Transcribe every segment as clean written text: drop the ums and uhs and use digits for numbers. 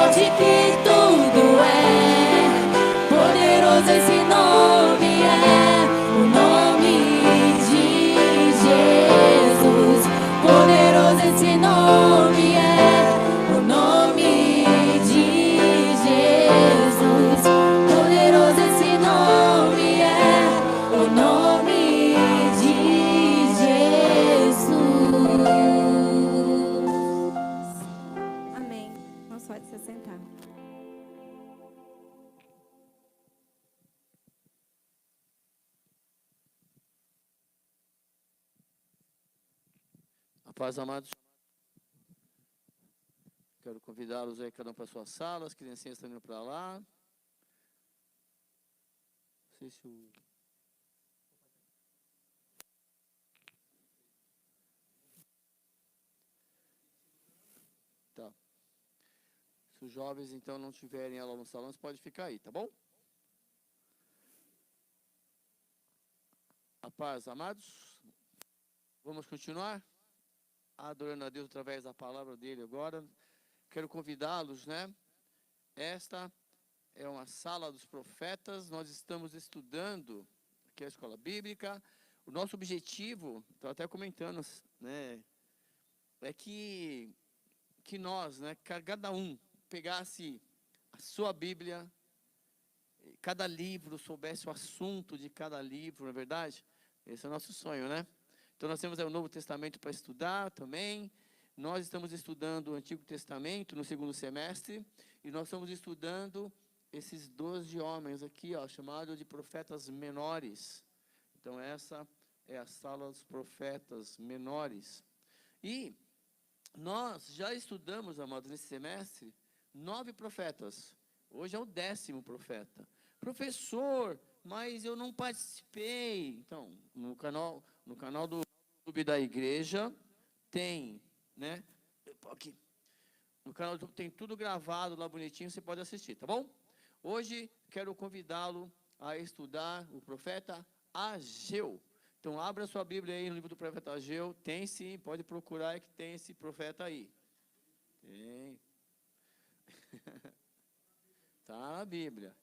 forte que tudo é. Poderoso esse nome é, o nome de Jesus. Poderoso esse nome é, o nome de Jesus. Poderoso esse nome é, o nome de Jesus. Amém. Não pode se sentar. A paz, amados. Quero convidá-los aí, cada um para a sua sala. As criancinhas estão indo para lá. Não sei se o... Tá. Se os jovens, então, não tiverem aula no salão, você pode ficar aí, tá bom? A paz, amados. Vamos continuar adorando a Deus através da palavra dele agora. Quero convidá-los, né? Esta é uma sala dos profetas. Nós estamos estudando aqui a escola bíblica. O nosso objetivo, estou até comentando, né? É que nós, né? Cada um pegasse a sua Bíblia, cada livro soubesse o assunto de cada livro, não é verdade? Esse é o nosso sonho, né? Então, nós temos o Novo Testamento para estudar também. Nós estamos estudando o Antigo Testamento no segundo semestre. E nós estamos estudando esses 12 homens aqui, ó, chamados de profetas menores. Então, essa é a sala dos profetas menores. E nós já estudamos, amados, nesse semestre, 9 profetas. Hoje é o 10º profeta. Professor, mas eu não participei. Então, no canal do YouTube da igreja tem, né? Aqui. No canal do YouTube tem tudo gravado lá bonitinho, você pode assistir, tá bom? Hoje quero convidá-lo a estudar o profeta Ageu. Então, abra sua Bíblia aí no livro do profeta Ageu. Tem sim, pode procurar que tem esse profeta aí. Tem. Está na Bíblia.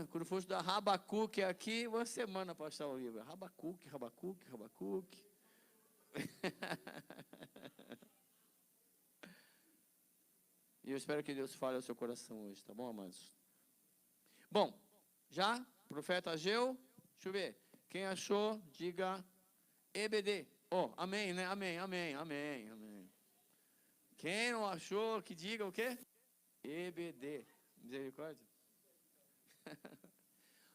Quando for estudar Rabacuque aqui, uma semana para achar o livro. Rabacuque. E eu espero que Deus fale ao seu coração hoje, tá bom, amados? Bom, já, profeta Ageu, deixa eu ver. Quem achou, diga EBD. Oh, amém, né? Amém. Quem não achou, que diga o quê? EBD. Misericórdia.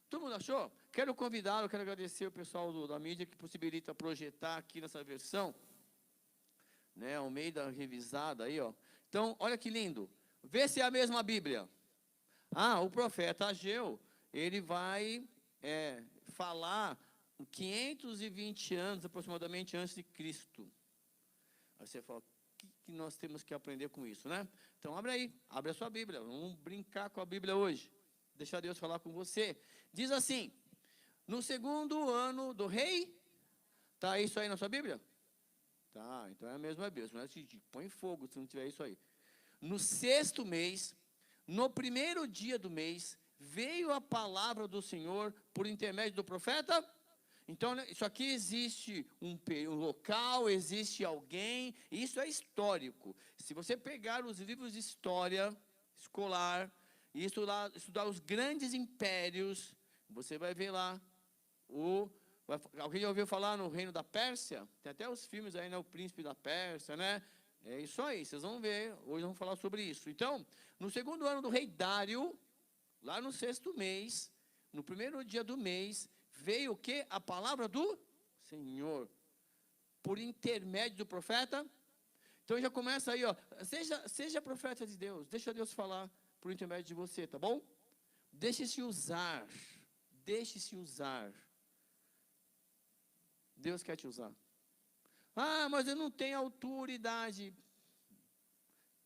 Todo mundo achou? Quero convidá-lo, quero agradecer o pessoal da mídia que possibilita projetar aqui nessa versão, né, ao meio da revisada aí, ó. Então, olha que lindo. Vê se é a mesma Bíblia. O profeta Ageu, ele vai falar 520 anos aproximadamente antes de Cristo. Aí você fala, o que nós temos que aprender com isso, né? Então, abre a sua Bíblia. Vamos brincar com a Bíblia hoje. Deixa Deus falar com você. Diz assim, no segundo ano do rei, tá isso aí na sua Bíblia? Tá, então é a mesma Bíblia, não é assim, põe fogo se não tiver isso aí. No 6º mês, no primeiro dia do mês, veio a palavra do Senhor por intermédio do profeta. Então, né, isso aqui existe um local, existe alguém, isso é histórico. Se você pegar os livros de história escolar e estudar os grandes impérios, você vai ver lá alguém já ouviu falar no reino da Pérsia? Tem até os filmes aí, né? O príncipe da Pérsia, né? É isso aí, vocês vão ver. Hoje vamos falar sobre isso. Então, no segundo ano do rei Dário, lá no 6º mês, no primeiro dia do mês, veio o quê? A palavra do Senhor, por intermédio do profeta. Então já começa aí, ó. Seja profeta de Deus, deixa Deus falar por intermédio de você, tá bom? Deixe-se usar. Deus quer te usar. Mas eu não tenho autoridade.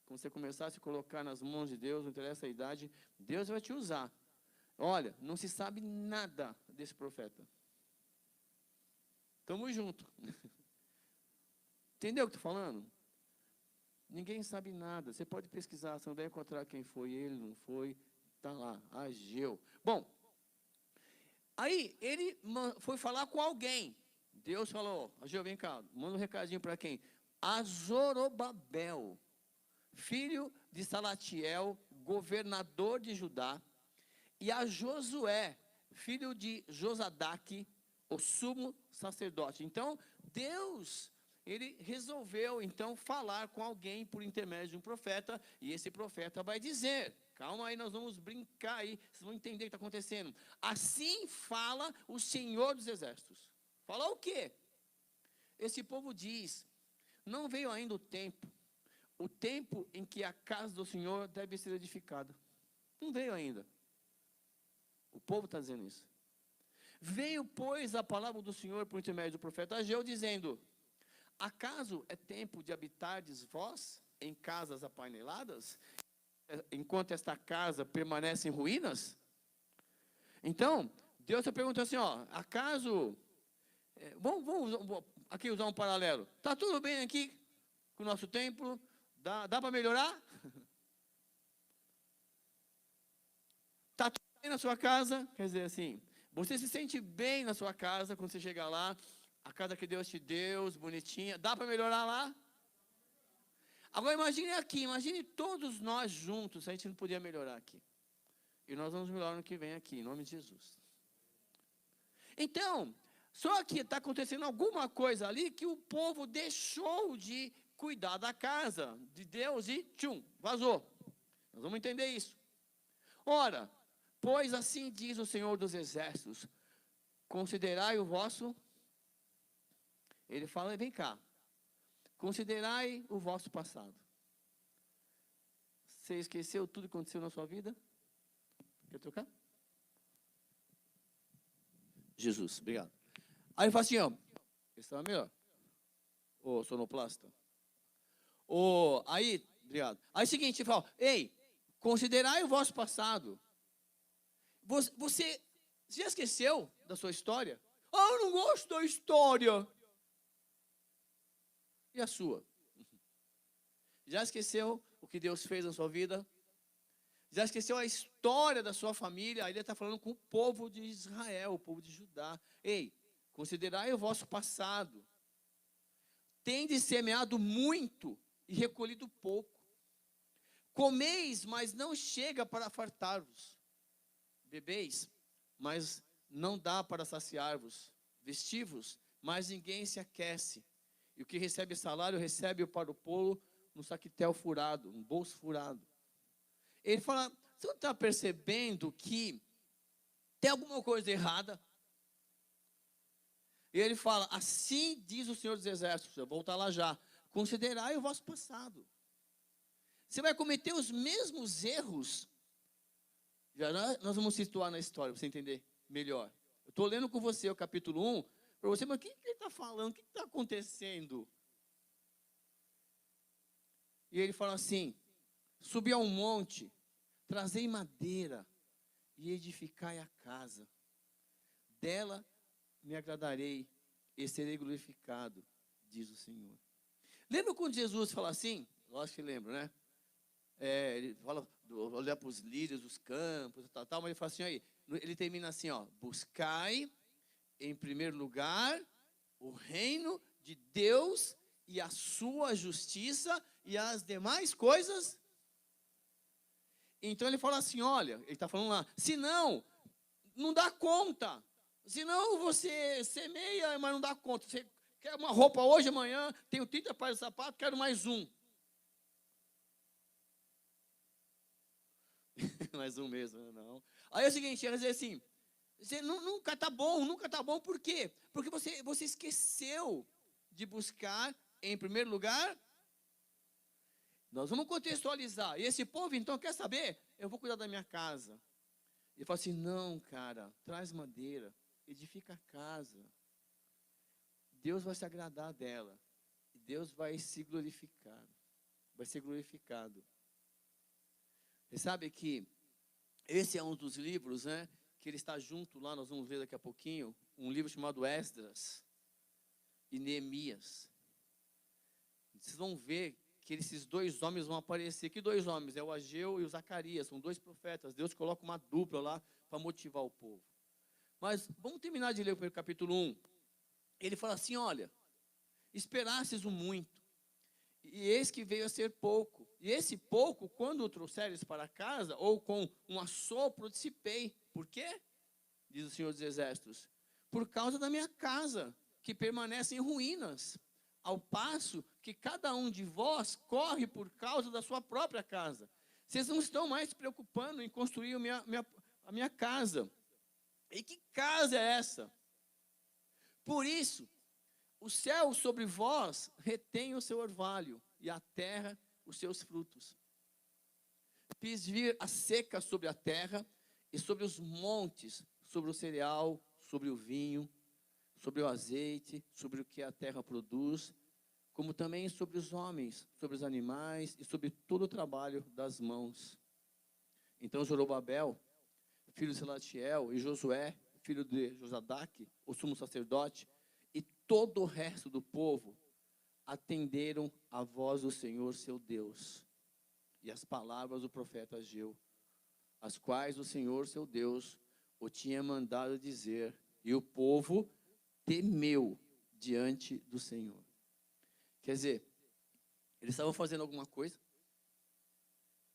Quando você começar a se colocar nas mãos de Deus, não interessa a idade, Deus vai te usar. Olha, não se sabe nada desse profeta. Tamo junto. Entendeu o que eu estou falando? Ninguém sabe nada. Você pode pesquisar, você não vai encontrar quem foi ele, não foi. Está lá, Ageu. Bom, aí ele foi falar com alguém. Deus falou, Ageu, vem cá, manda um recadinho para quem? A Zorobabel, filho de Salatiel, governador de Judá, e a Josué, filho de Josadaque, o sumo sacerdote. Então, Deus, ele resolveu, então, falar com alguém por intermédio de um profeta, e esse profeta vai dizer, calma aí, nós vamos brincar aí, vocês vão entender o que está acontecendo. Assim fala o Senhor dos Exércitos. Fala o quê? Esse povo diz, não veio ainda o tempo em que a casa do Senhor deve ser edificada. Não veio ainda. O povo está dizendo isso. Veio, pois, a palavra do Senhor por intermédio do profeta Ageu, dizendo, acaso é tempo de habitardes vós em casas apaineladas, enquanto esta casa permanece em ruínas? Então, Deus está perguntando assim, ó, acaso, vamos aqui usar um paralelo, está tudo bem aqui com o nosso templo? Dá para melhorar? Está tudo bem na sua casa? Quer dizer assim, você se sente bem na sua casa quando você chegar lá, a casa que Deus te deu, bonitinha, dá para melhorar lá? Agora imagine aqui, imagine todos nós juntos, a gente não podia melhorar aqui. E nós vamos melhorar no que vem aqui, em nome de Jesus. Então, só que está acontecendo alguma coisa ali que o povo deixou de cuidar da casa de Deus e vazou. Nós vamos entender isso. Ora, pois assim diz o Senhor dos Exércitos, considerai o vosso, ele fala, vem cá, considerai o vosso passado. Você esqueceu tudo que aconteceu na sua vida? Quer trocar? Jesus, obrigado. Aí ele fala assim, ó, esse estava melhor. Ô, sonoplasta. Aí, obrigado. Aí é o seguinte, ele fala, ei, considerai o vosso passado. Você já esqueceu da sua história? Ah, eu não gosto da história. E a sua? Já esqueceu o que Deus fez na sua vida? Já esqueceu a história da sua família? Aí ele está falando com o povo de Israel, o povo de Judá. Ei, considerai o vosso passado. Tendes semeado muito e recolhido pouco. Comeis, mas não chega para fartar-vos. Bebeis, mas não dá para saciar-vos. Vestivos, mas ninguém se aquece. E o que recebe salário, recebe para o pô-lo no saquitel furado, um bolso furado. Ele fala, você não está percebendo que tem alguma coisa errada? E ele fala, assim diz o Senhor dos Exércitos, eu vou voltar lá já, considerai o vosso passado. Você vai cometer os mesmos erros. Já nós vamos situar na história, para você entender melhor. Eu estou lendo com você o capítulo 1, para você, mas o que ele está falando? O que está acontecendo? E ele fala assim, subi a um monte, trazei madeira e edificai a casa. Dela me agradarei e serei glorificado, diz o Senhor. Lembra quando Jesus fala assim? Lógico que lembro, né? Ele fala, olhar para os lírios dos campos, tal, mas ele fala assim, aí, ele termina assim, ó, buscai em primeiro lugar o reino de Deus e a sua justiça e as demais coisas. Então ele fala assim, olha, ele está falando lá, senão, não dá conta. Senão você semeia, mas não dá conta. Você quer uma roupa hoje, amanhã, tenho 30 pares de sapato, quero mais um. Mais um mesmo, não. Aí é o seguinte, ela diz assim, você nunca está bom, por quê? Porque você esqueceu de buscar, em primeiro lugar, nós vamos contextualizar. E esse povo, então, quer saber? Eu vou cuidar da minha casa. Ele fala assim, não, cara, traz madeira, edifica a casa. Deus vai se agradar dela. Deus vai se glorificar. Vai ser glorificado. Você sabe que esse é um dos livros, né? Que ele está junto lá, nós vamos ver daqui a pouquinho, um livro chamado Esdras e Neemias. Vocês vão ver que esses dois homens vão aparecer. Que dois homens? É o Ageu e o Zacarias, são dois profetas. Deus coloca uma dupla lá para motivar o povo. Mas vamos terminar de ler o capítulo 1. Ele fala assim, olha, esperastes o muito, e eis que veio a ser pouco. E esse pouco, quando o trouxeres para casa, ou com um assopro, dissipei. Por quê? Diz o Senhor dos Exércitos. Por causa da minha casa, que permanece em ruínas, ao passo que cada um de vós corre por causa da sua própria casa. Vocês não estão mais se preocupando em construir a minha casa. E que casa é essa? Por isso, o céu sobre vós retém o seu orvalho, e a terra os seus frutos. Fiz vir a seca sobre a terra, e sobre os montes, sobre o cereal, sobre o vinho, sobre o azeite, sobre o que a terra produz, como também sobre os homens, sobre os animais, e sobre todo o trabalho das mãos. Então Zorobabel, filho de Salatiel, e Josué, filho de Josadaque, o sumo sacerdote, e todo o resto do povo atenderam a voz do Senhor seu Deus e as palavras do profeta Ageu, as quais o Senhor seu Deus o tinha mandado dizer, e o povo temeu diante do Senhor. Quer dizer, eles estavam fazendo alguma coisa,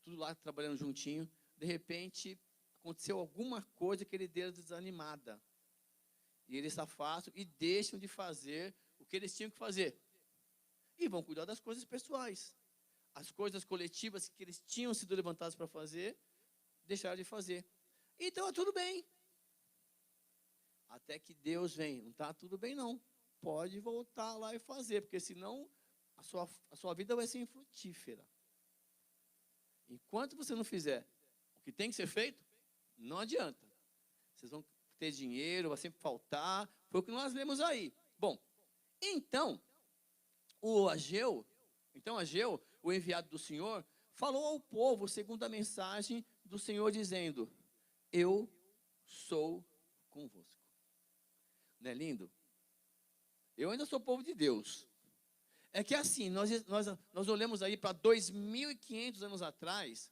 tudo lá trabalhando juntinho, de repente aconteceu alguma coisa que ele deu desanimada. E eles se afastam e deixam de fazer o que eles tinham que fazer. E vão cuidar das coisas pessoais. As coisas coletivas que eles tinham sido levantados para fazer, deixaram de fazer. Então, tudo bem. Até que Deus vem. Não está tudo bem, não. Pode voltar lá e fazer, porque senão a sua vida vai ser infrutífera. Enquanto você não fizer o que tem que ser feito, não adianta. Vocês vão ter dinheiro, vai sempre faltar. Foi o que nós lemos aí. Bom, então, Ageu, o enviado do Senhor, falou ao povo segundo a mensagem do Senhor, dizendo, eu sou convosco. Não é lindo? Eu ainda sou povo de Deus. É que assim, nós olhamos aí para 2.500 anos atrás,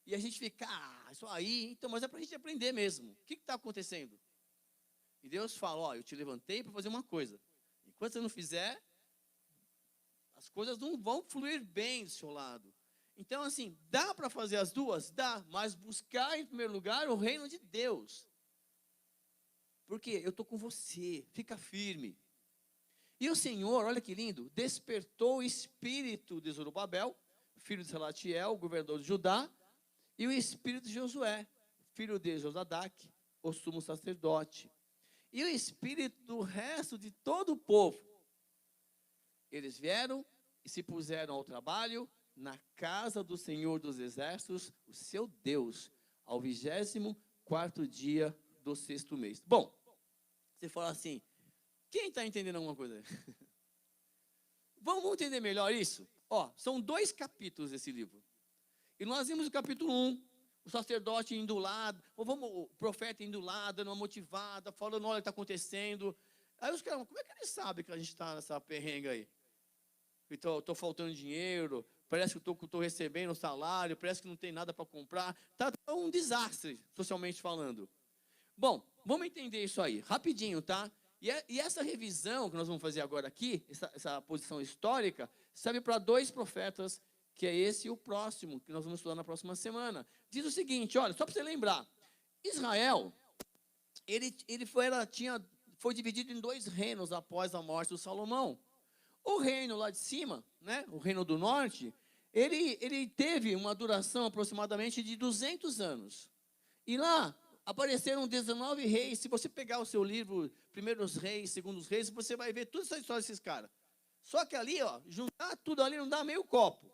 e a gente fica, isso aí, então, mas é para a gente aprender mesmo. O que está acontecendo? E Deus fala, eu te levantei para fazer uma coisa. Enquanto você não fizer, as coisas não vão fluir bem do seu lado. Então, assim, dá para fazer as duas? Dá, mas buscar em primeiro lugar o reino de Deus. Porque eu estou com você, fica firme. E o Senhor, olha que lindo, despertou o espírito de Zorobabel, filho de Salatiel, governador de Judá, e o espírito de Josué, filho de Josadaque, o sumo sacerdote. E o espírito do resto de todo o povo. Eles vieram e se puseram ao trabalho na casa do Senhor dos Exércitos, o seu Deus, ao 24º dia do 6º mês. Bom, você fala assim, quem está entendendo alguma coisa? Vamos entender melhor isso? São 2 capítulos desse livro. E nós vimos o capítulo 1, o sacerdote indo lá, o profeta indo lá, dando uma motivada, falando, olha, está acontecendo. Aí os caras, como é que eles sabem que a gente está nessa perrenga aí? Estou faltando dinheiro, parece que estou recebendo salário, parece que não tem nada para comprar. Está um desastre, socialmente falando. Bom, vamos entender isso aí, rapidinho, tá? E essa revisão que nós vamos fazer agora aqui, essa posição histórica, serve para 2 profetas, que é esse e o próximo, que nós vamos estudar na próxima semana. Diz o seguinte, olha, só para você lembrar, Israel, ele foi dividido em 2 reinos após a morte do Salomão. O reino lá de cima, né, o reino do norte, ele teve uma duração aproximadamente de 200 anos. E lá apareceram 19 reis. Se você pegar o seu livro, Primeiros Reis, Segundos Reis, você vai ver toda essa história desses caras. Só que ali, juntar tudo ali não dá meio copo.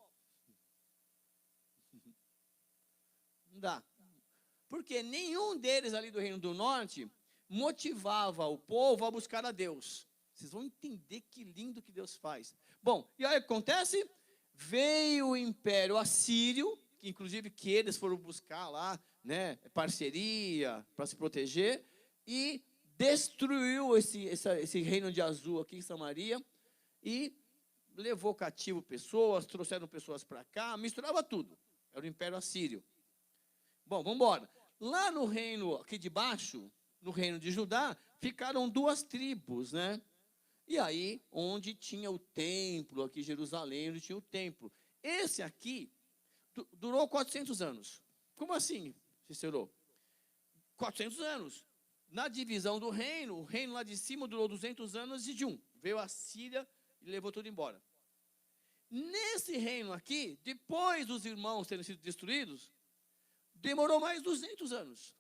Não dá. Porque nenhum deles ali do Reino do Norte motivava o povo a buscar a Deus. Vocês vão entender que lindo que Deus faz. Bom, e aí o que acontece? Veio o Império Assírio, que inclusive que eles foram buscar lá, né, parceria para se proteger, e destruiu esse reino de Azul aqui em Samaria, e levou cativo pessoas, trouxeram pessoas para cá, misturava tudo. Era o Império Assírio. Bom, vamos embora. Lá no reino aqui de baixo, no reino de Judá, ficaram 2 tribos, né? E aí, onde tinha o templo, aqui em Jerusalém, onde tinha o templo. Esse aqui durou 400 anos. Como assim, Cícero? 400 anos. Na divisão do reino, o reino lá de cima durou 200 anos e veio a Síria e levou tudo embora. Nesse reino aqui, depois dos irmãos terem sido destruídos, demorou mais 200 anos.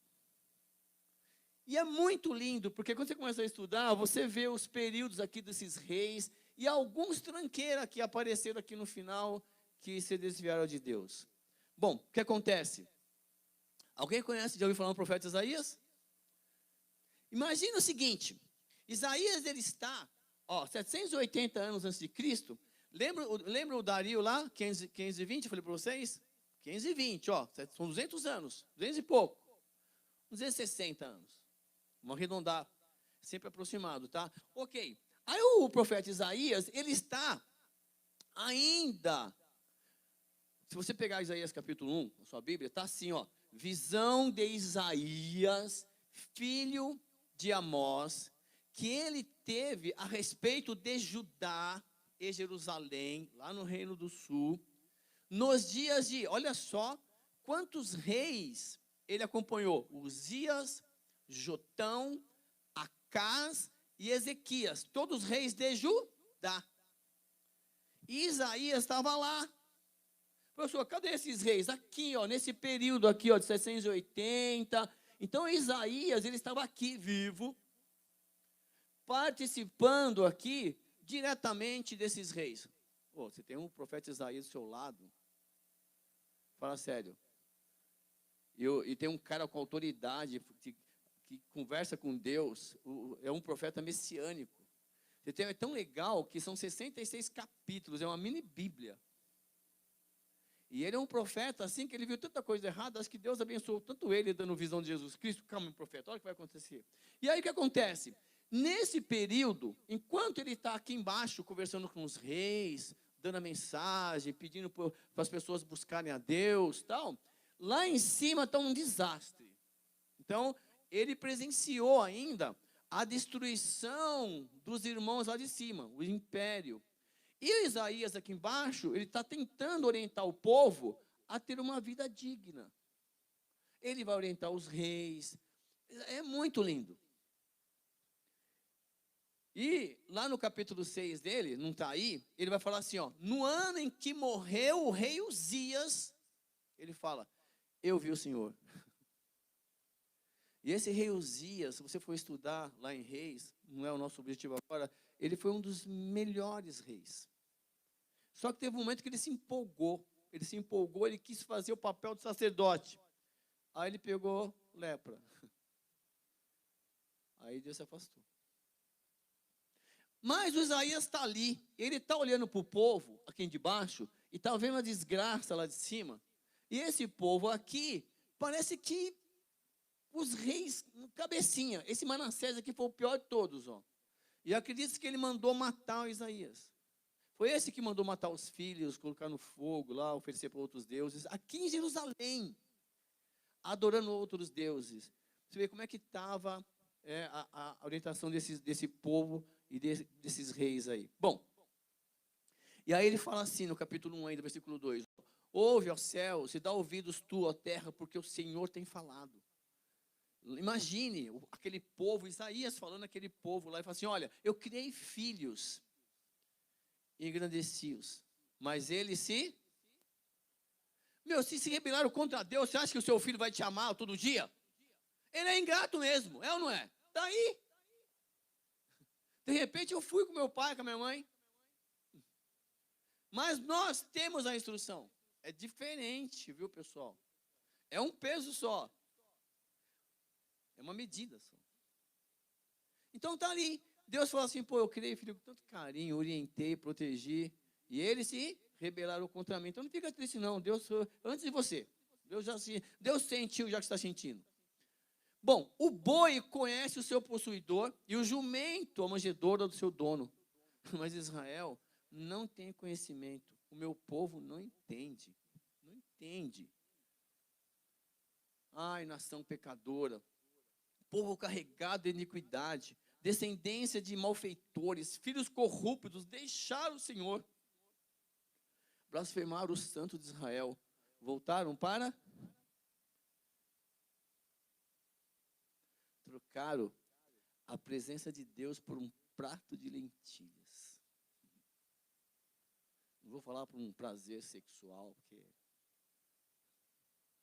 E é muito lindo, porque quando você começa a estudar, você vê os períodos aqui desses reis, e alguns tranqueiros que apareceram aqui no final, que se desviaram de Deus. Bom, o que acontece? Alguém conhece, já ouviu falar do profeta Isaías? Imagina o seguinte, Isaías ele está, 780 anos antes de Cristo. Lembra o Dario lá, 520, eu falei para vocês? 520, são 200 anos, 200 e pouco, 260 anos. Vamos arredondar, sempre aproximado, tá? Ok. Aí o profeta Isaías, ele está ainda, se você pegar Isaías capítulo 1, na sua Bíblia, está assim, visão de Isaías, filho de Amós, que ele teve a respeito de Judá e Jerusalém, lá no Reino do Sul, nos dias de, olha só, quantos reis ele acompanhou, Uzias, Jotão, Acás e Ezequias, todos reis de Judá. E Isaías estava lá. Professor, cadê esses reis? Aqui, nesse período aqui, de 780. Então, Isaías, ele estava aqui, vivo, participando aqui, diretamente desses reis. Você tem um profeta Isaías do seu lado? Fala sério. E tem um cara com autoridade, que conversa com Deus, é um profeta messiânico. É tão legal que são 66 capítulos, é uma mini Bíblia. E ele é um profeta, assim que ele viu tanta coisa errada, acho que Deus abençoou tanto ele, dando visão de Jesus Cristo. Calma, profeta, olha o que vai acontecer. E aí o que acontece? Nesse período, enquanto ele está aqui embaixo, conversando com os reis, dando a mensagem, pedindo para as pessoas buscarem a Deus, tal, lá em cima está um desastre. Então, ele presenciou ainda a destruição dos irmãos lá de cima, o império. E o Isaías aqui embaixo, ele está tentando orientar o povo a ter uma vida digna. Ele vai orientar os reis. É muito lindo. E lá no capítulo 6 dele, não está aí, ele vai falar assim, no ano em que morreu o rei Uzias, ele fala, eu vi o Senhor. E esse rei Uzias, se você for estudar lá em Reis, não é o nosso objetivo agora, ele foi um dos melhores reis. Só que teve um momento que ele se empolgou, ele quis fazer o papel de sacerdote. Aí ele pegou lepra. Aí Deus se afastou. Mas o Isaías está ali, ele está olhando para o povo, aqui de baixo, e está vendo a desgraça lá de cima. E esse povo aqui, parece que os reis, cabecinha, esse Manassés aqui foi o pior de todos, E acredita que ele mandou matar o Isaías. Foi esse que mandou matar os filhos, colocar no fogo lá, oferecer para outros deuses, aqui em Jerusalém, adorando outros deuses. Você vê como é que estava a orientação desse povo e desses reis aí. Bom, e aí ele fala assim no capítulo 1 ainda, versículo 2. Ouve, ó céu, se dá ouvidos tu, ó terra, porque o Senhor tem falado. Imagine aquele povo, Isaías falando aquele povo lá, e fala assim, olha, eu criei filhos, e engrandeci-os, mas eles se rebelaram contra Deus, você acha que o seu filho vai te amar todo dia? Ele é ingrato mesmo, é ou não é? Está aí. De repente eu fui com meu pai, com a minha mãe, mas nós temos a instrução, é diferente, viu pessoal? É um peso só. É uma medida só. Então está ali. Deus falou assim, eu criei filho com tanto carinho, orientei, protegi, e eles se rebelaram contra mim. Então não fica triste não, Deus, antes de você, Deus sentiu já que está sentindo. Bom, o boi conhece o seu possuidor, e o jumento a manjedoura do seu dono. Mas Israel não tem conhecimento. O meu povo não entende. Não entende. Ai, nação pecadora. Povo carregado de iniquidade. Descendência de malfeitores. Filhos corruptos. Deixaram o Senhor. Blasfemaram o Santo de Israel. Voltaram para... Trocaram a presença de Deus por um prato de lentilhas. Não vou falar por um prazer sexual, porque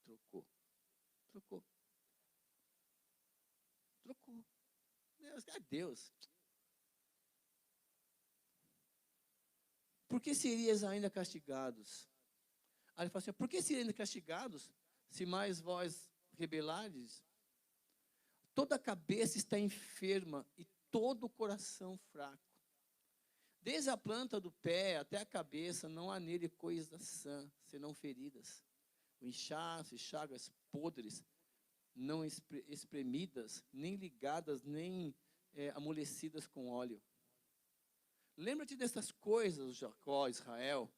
trocou. Deus, é Deus. Por que serias ainda castigados? Aí ele fala assim, por que seriam ainda castigados, se mais vós rebelardes? Toda a cabeça está enferma e todo o coração fraco. Desde a planta do pé até a cabeça, não há nele coisa sã, senão feridas. O inchaço e chagas podres, não espremidas, nem ligadas, nem amolecidas com óleo. Lembra-te dessas coisas, Jacó, Israel,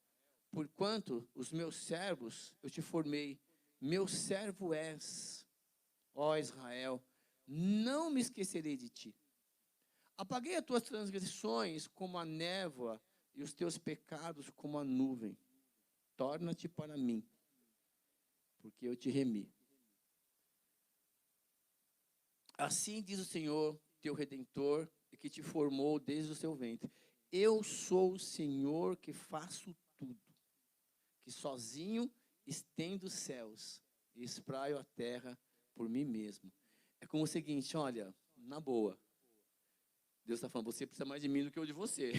porquanto os meus servos eu te formei, meu servo és, ó Israel, não me esquecerei de ti. Apaguei as tuas transgressões como a névoa e os teus pecados como a nuvem. Torna-te para mim, porque eu te remi. Assim diz o Senhor, teu Redentor, que te formou desde o seu ventre. Eu sou o Senhor que faço tudo, que sozinho estendo os céus e espraio a terra por mim mesmo. É como o seguinte, olha, na boa, Deus está falando, você precisa mais de mim do que eu de você.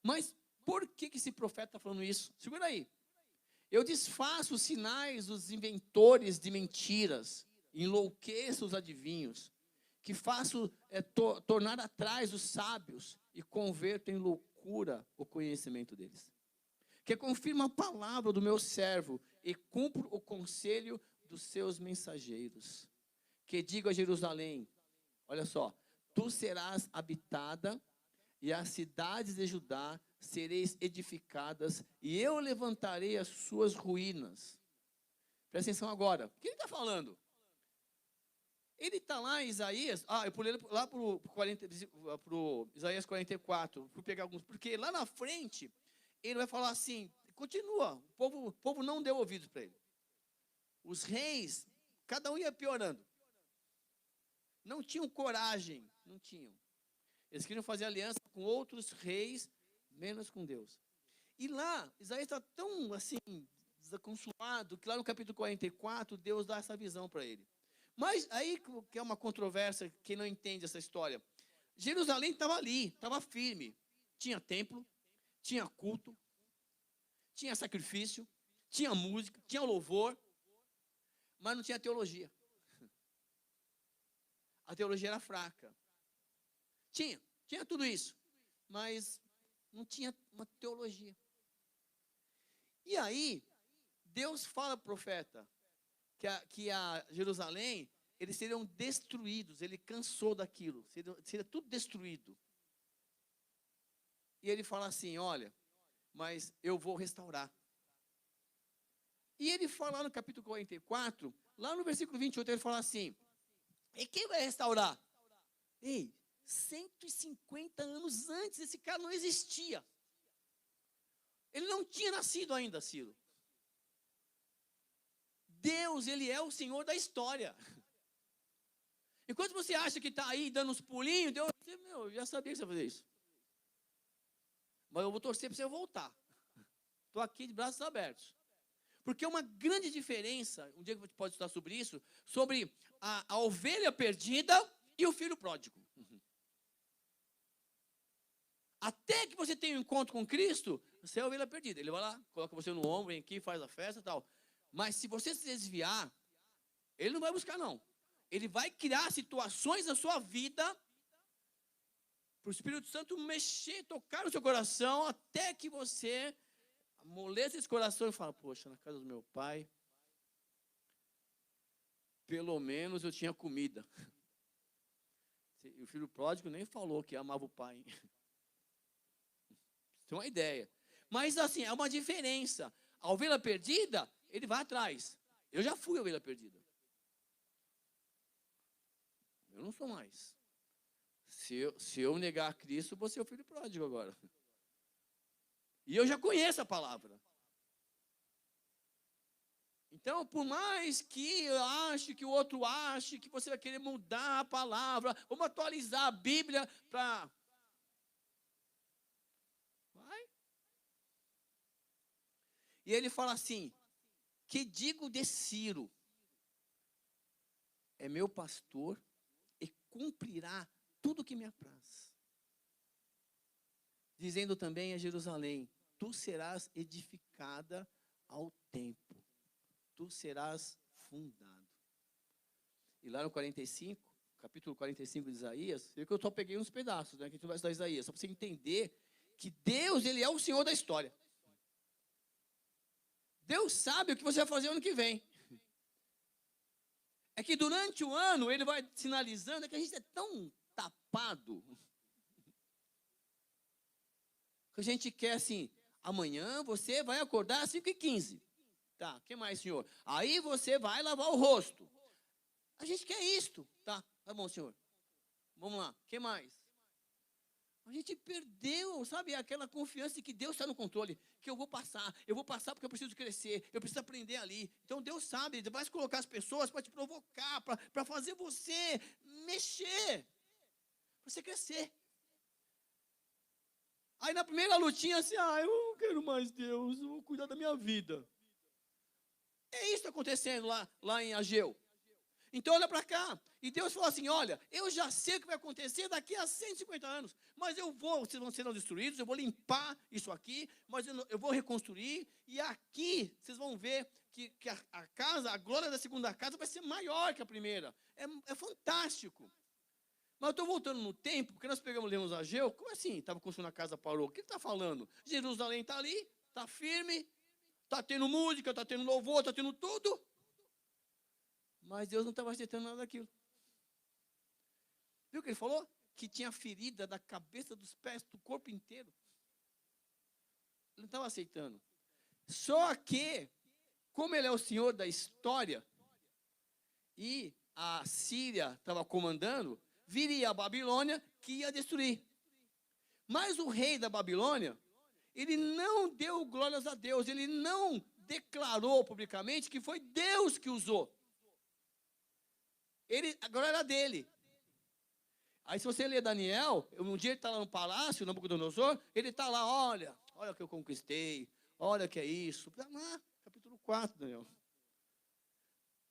Mas por que esse profeta está falando isso? Segura aí. Eu desfaço os sinais dos inventores de mentiras, enlouqueço os adivinhos, que faço tornar atrás os sábios e converto em loucura o conhecimento deles. Que confirma a palavra do meu servo e cumpro o conselho dos seus mensageiros. Que digo a Jerusalém, olha só, tu serás habitada e as cidades de Judá sereis edificadas e eu levantarei as suas ruínas. Presta atenção agora, o que ele está falando? Ele está lá em Isaías, eu pulei lá para o Isaías 44, fui pegar alguns, porque lá na frente, ele vai falar assim, continua, o povo não deu ouvidos para ele. Os reis, cada um ia piorando. Não tinham coragem, não tinham. Eles queriam fazer aliança com outros reis, menos com Deus. E lá, Isaías está tão assim, desconsolado, que lá no capítulo 44, Deus dá essa visão para ele. Mas aí, que é uma controvérsia, quem não entende essa história. Jerusalém estava ali, estava firme. Tinha templo, tinha culto, tinha sacrifício, tinha música, tinha louvor, mas não tinha teologia. A teologia era fraca. Tinha tudo isso, mas não tinha uma teologia. E aí, Deus fala para o profeta que a Jerusalém, eles seriam destruídos, ele cansou daquilo, seria tudo destruído. E ele fala assim, olha, mas eu vou restaurar. E ele fala lá no capítulo 44, lá no versículo 28, ele fala assim, e quem vai restaurar? Ei, 150 anos antes, esse cara não existia. Ele não tinha nascido ainda, Ciro. Deus, ele é o Senhor da história. Enquanto você acha que está aí dando uns pulinhos, Deus, eu já sabia que você ia fazer isso. Mas eu vou torcer para você voltar. Estou aqui de braços abertos. Porque é uma grande diferença, um dia que a gente pode estudar sobre isso, sobre a ovelha perdida e o filho pródigo. Até que você tenha um encontro com Cristo, você é a ovelha perdida. Ele vai lá, coloca você no ombro, vem aqui, faz a festa e tal. Mas se você se desviar, ele não vai buscar não. Ele vai criar situações na sua vida para o Espírito Santo mexer, tocar no seu coração, até que você amoleça esse coração e fala, poxa, na casa do meu pai, pelo menos eu tinha comida. O filho pródigo nem falou que amava o pai. Tem uma ideia. Mas assim, é uma diferença. A ovelha perdida, ele vai atrás. Eu já fui a ovelha perdida. Eu não sou mais. Se eu negar a Cristo, vou ser o filho pródigo agora. E eu já conheço a palavra. Então, por mais que eu ache, que o outro ache, que você vai querer mudar a palavra, vamos atualizar a Bíblia para... Vai. E ele fala assim, que digo de Ciro? É meu pastor e cumprirá tudo que me apraz. Dizendo também a Jerusalém, tu serás edificada ao tempo. Tu serás fundado. E lá no 45, capítulo 45 de Isaías, eu só peguei uns pedaços, né, que a gente vai estudar Isaías, só para você entender que Deus, ele é o Senhor da história. Deus sabe o que você vai fazer ano que vem. É que durante o ano, ele vai sinalizando, é que a gente é tão tapado, que a gente quer assim, amanhã você vai acordar às 5h15. Tá, o que mais, senhor? Aí você vai lavar o rosto. A gente quer isto. Tá bom, senhor. Vamos lá, o que mais? A gente perdeu, sabe, aquela confiança de que Deus está no controle. Que eu vou passar porque eu preciso crescer, eu preciso aprender ali. Então Deus sabe, Ele vai colocar as pessoas para te provocar, para fazer você mexer, para você crescer. Aí na primeira lutinha assim, eu não quero mais Deus, eu vou cuidar da minha vida. É isso acontecendo lá em Ageu. Então olha para cá. E Deus falou assim, olha, eu já sei o que vai acontecer daqui a 150 anos. Mas vocês vão ser destruídos, eu vou limpar isso aqui, mas eu vou reconstruir. E aqui vocês vão ver que a casa, a glória da segunda casa vai ser maior que a primeira. É fantástico. Mas eu estou voltando no tempo, porque nós lemos Ageu, como assim? Estava construindo a casa, parou. O que ele está falando? Jerusalém está ali, está firme. Está tendo música, está tendo louvor, está tendo tudo. Mas Deus não estava aceitando nada daquilo. Viu o que ele falou? Que tinha ferida da cabeça, dos pés, do corpo inteiro. Ele não estava aceitando. Só que, como ele é o Senhor da história, e a Síria estava comandando, viria a Babilônia que ia destruir. Mas o rei da Babilônia, ele não deu glórias a Deus, ele não declarou publicamente que foi Deus que usou. A glória era dele. Aí se você ler Daniel, um dia ele está lá no palácio, Nabucodonosor, ele está lá, olha o que eu conquistei, olha o que é isso. Está lá, capítulo 4, Daniel.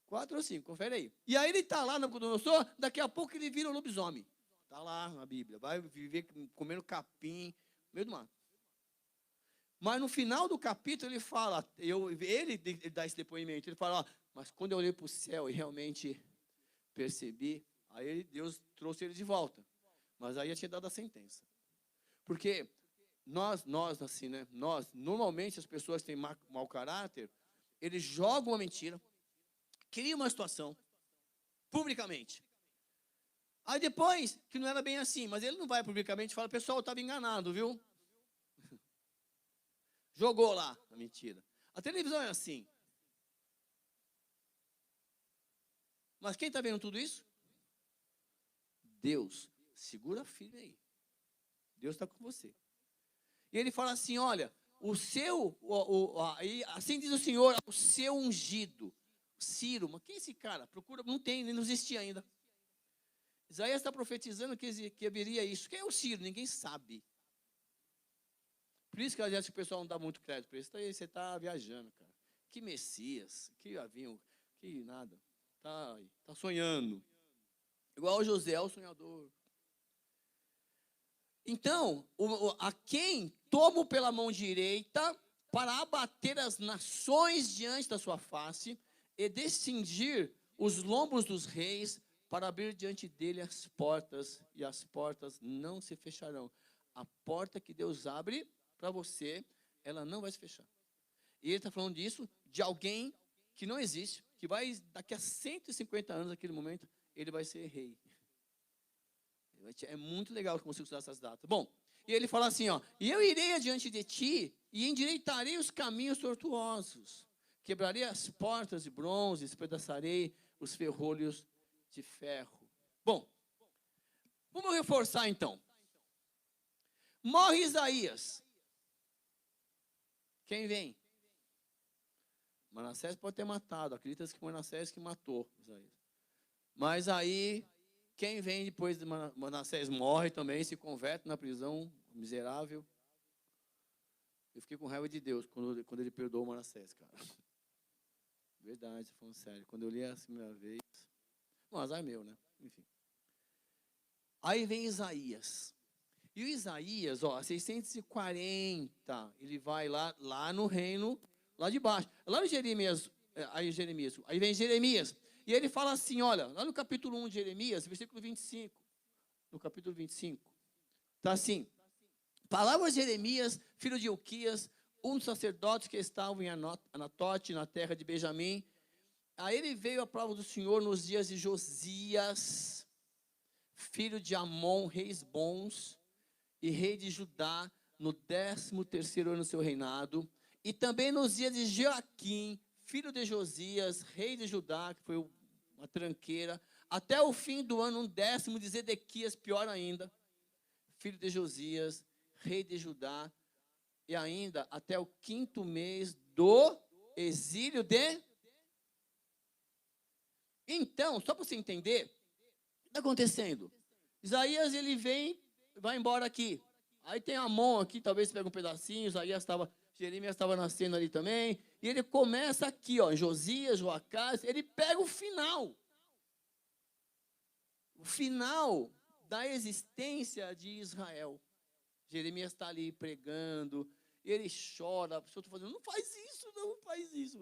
4 ou 5, confere aí. E aí ele está lá, Nabucodonosor, daqui a pouco ele vira um lobisomem. Está lá na Bíblia, vai viver comendo capim, no meio do mato. Mas no final do capítulo ele fala, ele dá esse depoimento, ele fala, mas quando eu olhei para o céu e realmente percebi, aí Deus trouxe ele de volta. Mas aí já tinha dado a sentença. Porque nós assim, né? Normalmente as pessoas que têm mau caráter, eles jogam uma mentira, criam uma situação, publicamente. Aí depois, que não era bem assim, mas ele não vai publicamente e fala, pessoal, eu estava enganado, viu? Jogou lá a mentira. A televisão é assim. Mas quem está vendo tudo isso? Deus. Segura firme aí. Deus está com você. E ele fala assim, olha, assim diz o Senhor, o seu ungido, Ciro. Mas quem é esse cara? Procura, não tem, não existia ainda. Isaías está profetizando que haveria isso. Quem é o Ciro? Ninguém sabe. Por isso que às vezes o pessoal não dá muito crédito para isso. Você está viajando, cara. Que Messias, que avinho, que nada. Está sonhando. Igual o José, o sonhador. Então, a quem tomo pela mão direita para abater as nações diante da sua face e descingir os lombos dos reis para abrir diante dele as portas, e as portas não se fecharão. A porta que Deus abre para você, ela não vai se fechar. E ele está falando disso de alguém que não existe, que vai, daqui a 150 anos, naquele momento, ele vai ser rei. É muito legal que eu consigo usar essas datas. Bom, e ele fala assim, ó, e eu irei adiante de ti e endireitarei os caminhos tortuosos. Quebrarei as portas de bronze, despedaçarei os ferrolhos de ferro. Bom, vamos reforçar então. Morre Isaías. Quem vem? Manassés pode ter matado. Acredita-se que Manassés que matou Isaías. Mas aí, quem vem depois de Manassés morre também, se converte na prisão, miserável. Eu fiquei com raiva de Deus quando ele perdoou Manassés, cara. Verdade, falando sério. Quando eu li a primeira vez, um azar meu, né? Enfim. Aí vem Isaías. E o Isaías, ó, 640, ele vai lá no reino, lá de baixo. Lá no Jeremias, aí vem Jeremias. E ele fala assim, olha, lá no capítulo 1 de Jeremias, versículo 25. No capítulo 25. Está assim. Palavras de Jeremias, filho de Ilquias, um dos sacerdotes que estavam em Anatote, na terra de Benjamim. A ele veio a palavra do Senhor nos dias de Josias, filho de Amon, reis bons, e rei de Judá, no 13º ano do seu reinado, e também nos dias de Joaquim, filho de Josias, rei de Judá, que foi uma tranqueira, até o fim do ano 10º de Zedequias, pior ainda, filho de Josias, rei de Judá, e ainda até o 5º mês do exílio de... Então, só para você entender, o que está acontecendo? Isaías, ele vem, vai embora aqui. Aí tem Amon aqui, talvez pega um pedacinho, Jeremias estava nascendo ali também. E ele começa aqui, ó, Josias, Joacás, ele pega o final. O final da existência de Israel. Jeremias está ali pregando, ele chora, a pessoa está falando, não faz isso, não faz isso.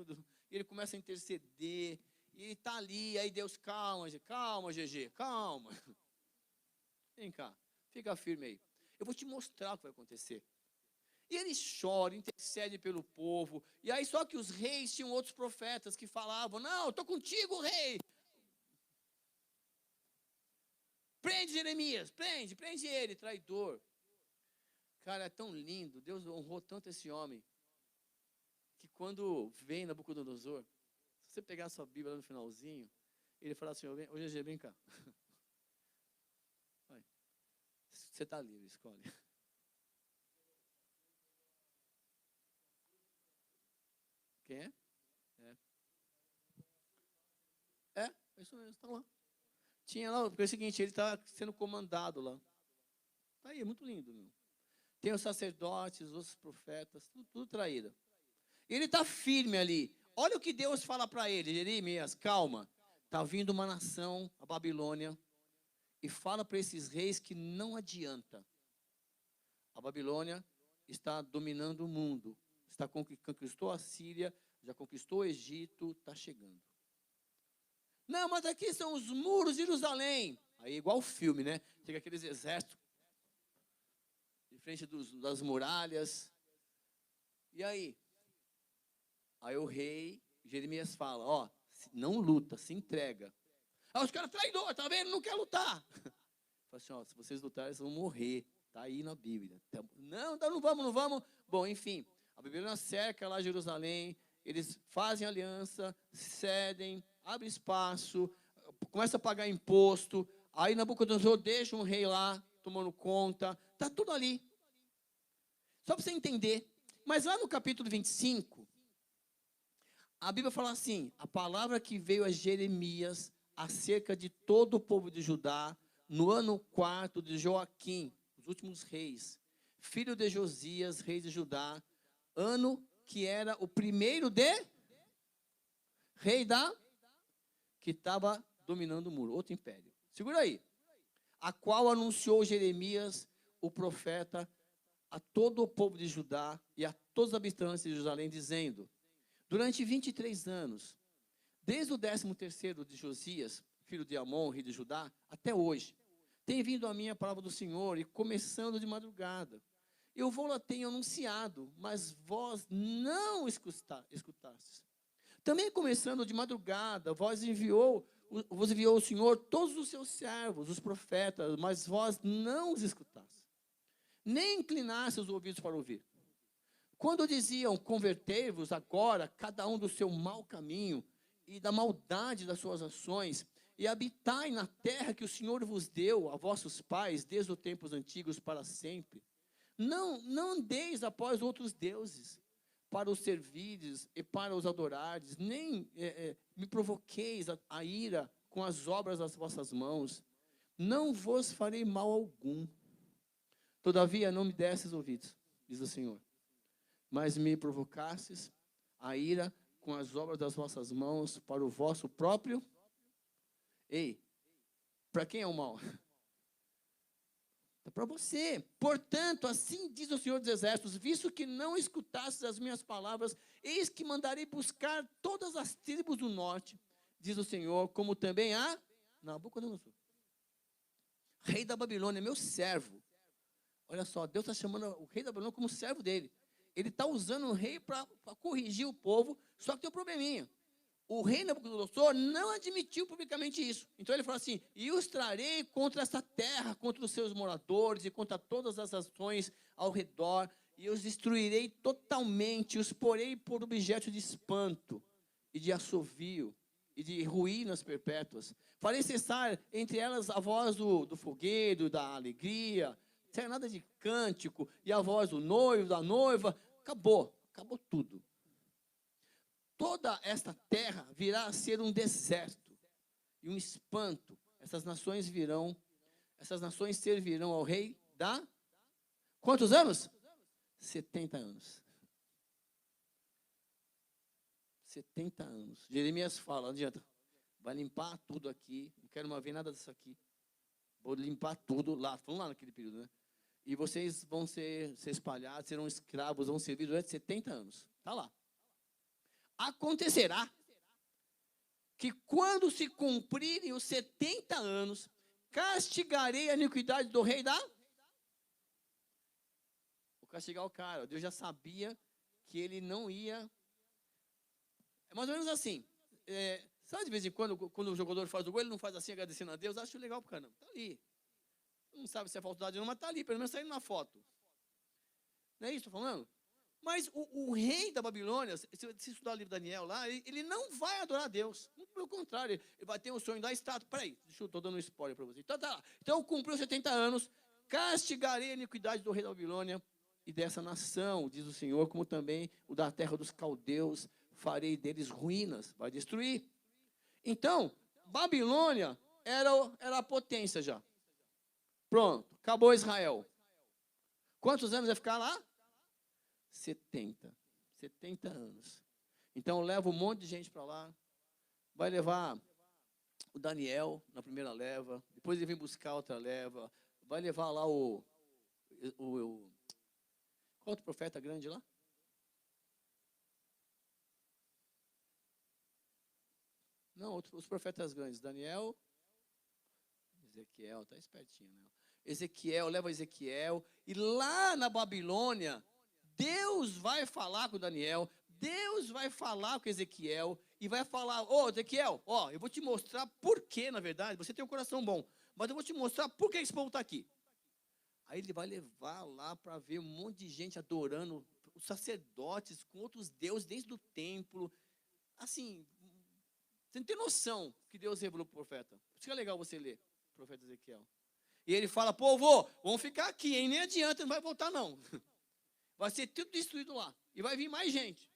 E ele começa a interceder, e ele está ali, aí Deus, calma, GG, calma. Vem cá, fica firme aí. Eu vou te mostrar o que vai acontecer. E ele chora, intercede pelo povo. E aí só que os reis tinham outros profetas que falavam, não, estou contigo, rei. Prende Jeremias, prende ele, traidor. Cara, é tão lindo, Deus honrou tanto esse homem, que quando vem Nabucodonosor, se você pegar a sua Bíblia lá no finalzinho, ele fala assim, ô GG, vem cá. Vai. Você está livre, escolhe. Quem é? É isso mesmo, está lá. Tinha lá, porque é o seguinte, ele está sendo comandado lá. Está aí, é muito lindo, meu. Tem os sacerdotes, os profetas, tudo traído. E ele está firme ali. Olha o que Deus fala para ele, Jeremias, calma. Está vindo uma nação, a Babilônia, e fala para esses reis que não adianta. A Babilônia está dominando o mundo. Conquistou a Síria, já conquistou o Egito, está chegando. Não, mas aqui são os muros de Jerusalém. Aí igual o filme, né? Chega aqueles exércitos de frente das muralhas. E aí? Aí o rei, Jeremias fala, ó, não luta, se entrega. Aí os caras, traidor, tá vendo? Não quer lutar. Fala assim, ó, se vocês lutarem, vocês vão morrer. Tá aí na Bíblia. Não vamos. Bom, enfim, a Bíblia cerca lá Jerusalém, eles fazem aliança, cedem, abre espaço, começa a pagar imposto, aí Nabucodonosor deixa um rei lá, tomando conta, tá tudo ali. Só para você entender. Mas lá no capítulo 25, a Bíblia fala assim, a palavra que veio a Jeremias acerca de todo o povo de Judá, no ano 4 de Joaquim, os últimos reis, filho de Josias, rei de Judá, ano que era o primeiro rei que estava dominando o muro, outro império. Segura aí. A qual anunciou Jeremias, o profeta, a todo o povo de Judá e a todos os habitantes de Jerusalém, dizendo, durante 23 anos, desde o 13º de Josias, filho de Amon, rei de Judá, até hoje, tem vindo a mim a palavra do Senhor, e começando de madrugada. Eu vou-la tenho anunciado, mas vós não escutastes. Também começando de madrugada, vós enviou vos enviou o Senhor todos os seus servos, os profetas, mas vós não os escutaste, nem inclinaste os ouvidos para ouvir. Quando diziam, convertei-vos agora, cada um do seu mau caminho e da maldade das suas ações, e habitai na terra que o Senhor vos deu a vossos pais, desde os tempos antigos para sempre. Não andeis após outros deuses, para os servirdes e para os adorardes, nem me provoqueis a ira com as obras das vossas mãos. Não vos farei mal algum. Todavia não me destes ouvidos, diz o Senhor, mas me provocastes a ira com as obras das vossas mãos para o vosso próprio. Ei, para quem é o mal? É para você. Portanto, assim diz o Senhor dos Exércitos, visto que não escutastes as minhas palavras, eis que mandarei buscar todas as tribos do norte, diz o Senhor, como também a Nabucodonosor, rei da Babilônia, meu servo. Olha só, Deus está chamando o rei da Babilônia como servo dele. Ele está usando o rei para corrigir o povo, só que tem um probleminha. O rei Nabucodonosor não admitiu publicamente isso. Então ele falou assim, e os trarei contra essa terra, contra os seus moradores e contra todas as ações ao redor, e os destruirei totalmente, os porei por objeto de espanto e de assovio e de ruínas perpétuas. Farei cessar entre elas a voz do fogueiro, da alegria, sem nada de cântico, e a voz do noivo, da noiva. Acabou tudo. Toda esta terra virá a ser um deserto e um espanto. Essas nações servirão ao rei da... Quantos anos? 70 anos. 70 anos. Jeremias fala, não adianta, vai limpar tudo aqui, não quero mais ver nada disso aqui. Vou limpar tudo lá, vamos lá naquele período, né? E vocês vão ser espalhados, serão escravos, vão servir durante 70 anos. Está lá. Acontecerá que quando se cumprirem os 70 anos, castigarei a iniquidade do rei da... Vou castigar o cara. Deus já sabia que ele não ia... É mais ou menos assim. Sabe de vez em quando o jogador faz o gol, ele não faz assim agradecendo a Deus? Acho legal pro caramba. Está ali. Não sabe se é falsidade ou não, mas está ali. Pelo menos saindo na foto. Não é isso que eu estou falando? Mas o rei da Babilônia, se estudar o livro de Daniel lá, ele não vai adorar a Deus. Pelo contrário, ele vai ter um sonho da estátua. Peraí, estou dando um spoiler para você. Então, tá lá. Então, cumpriu 70 anos, castigarei a iniquidade do rei da Babilônia e dessa nação, diz o Senhor, como também o da terra dos caldeus, farei deles ruínas, vai destruir. Então, Babilônia era a potência já. Pronto, acabou Israel. Quantos anos vai ficar lá? 70 anos. Então leva um monte de gente para lá. Vai levar o Daniel na primeira leva. Depois ele vem buscar outra leva. Vai levar lá qual outro profeta grande lá? Não, os profetas grandes. Daniel, Ezequiel, está espertinho, né? Ezequiel, leva Ezequiel. E lá na Babilônia, Deus vai falar com Daniel, Deus vai falar com Ezequiel, e vai falar, Ezequiel, eu vou te mostrar por que, na verdade, você tem um coração bom, mas eu vou te mostrar por que esse povo está aqui. Aí ele vai levar lá para ver um monte de gente adorando, os sacerdotes com outros deuses dentro do templo. Assim, você não tem noção que Deus revelou para o profeta. Por isso que é legal você ler o profeta Ezequiel. E ele fala, povo, vamos ficar aqui, hein? Nem adianta, não vai voltar não. Vai ser tudo destruído lá. E vai vir mais gente.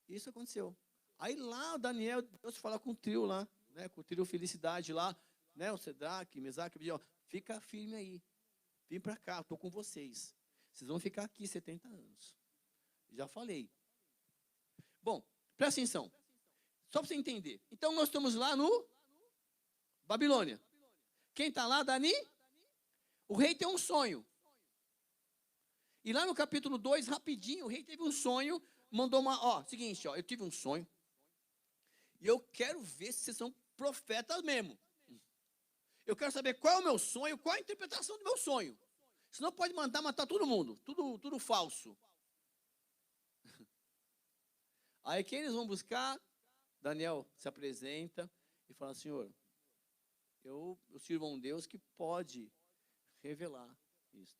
Isso aconteceu. Aí lá, Daniel, Deus fala com o trio lá, né? Com o trio Felicidade lá, né? O Sedraque, Mesaque, fica firme aí. Vem para cá, estou com vocês. Vocês vão ficar aqui 70 anos. Já falei. Bom, presta atenção. Só para você entender. Então, nós estamos lá no Babilônia. Quem está lá, Dani? O rei tem um sonho. E lá no capítulo 2, rapidinho, o rei teve um sonho, mandou seguinte, eu tive um sonho, e eu quero ver se vocês são profetas mesmo. Eu quero saber qual é o meu sonho, qual é a interpretação do meu sonho. Senão pode mandar matar todo mundo, tudo falso. Aí quem eles vão buscar? Daniel se apresenta e fala, Senhor, eu sirvo a um Deus que pode revelar isso.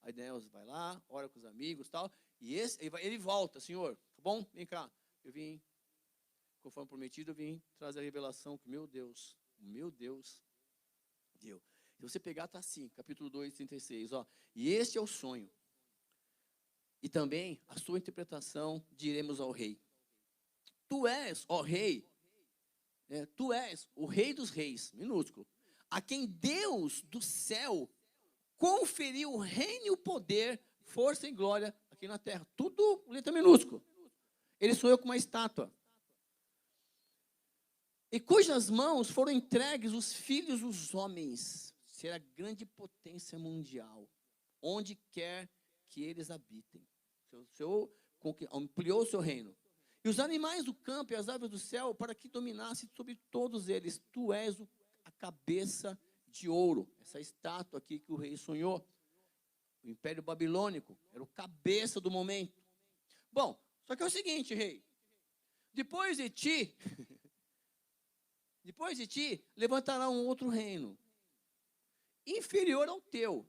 Aí Daniel vai lá, ora com os amigos e tal, e ele volta, Senhor, tá bom? Vem cá. Eu vim, conforme prometido, eu vim trazer a revelação que meu Deus deu. Se você pegar, está assim, capítulo 2, 36, ó. E este é o sonho. E também a sua interpretação diremos ao rei. Tu és, ó rei, tu és o rei dos reis, minúsculo, a quem Deus do céu conferiu o reino e o poder, força e glória aqui na terra. Tudo letra minúsculo. Ele sonhou com uma estátua. E cujas mãos foram entregues os filhos dos homens. Será grande potência mundial, onde quer que eles habitem. Ampliou o seu reino. E os animais do campo e as aves do céu, para que dominasse sobre todos eles. Tu és a cabeça de ouro. Essa estátua aqui que o rei sonhou. O Império Babilônico era o cabeça do momento. Bom, só que é o seguinte, rei. Depois de ti, levantará um outro reino, inferior ao teu,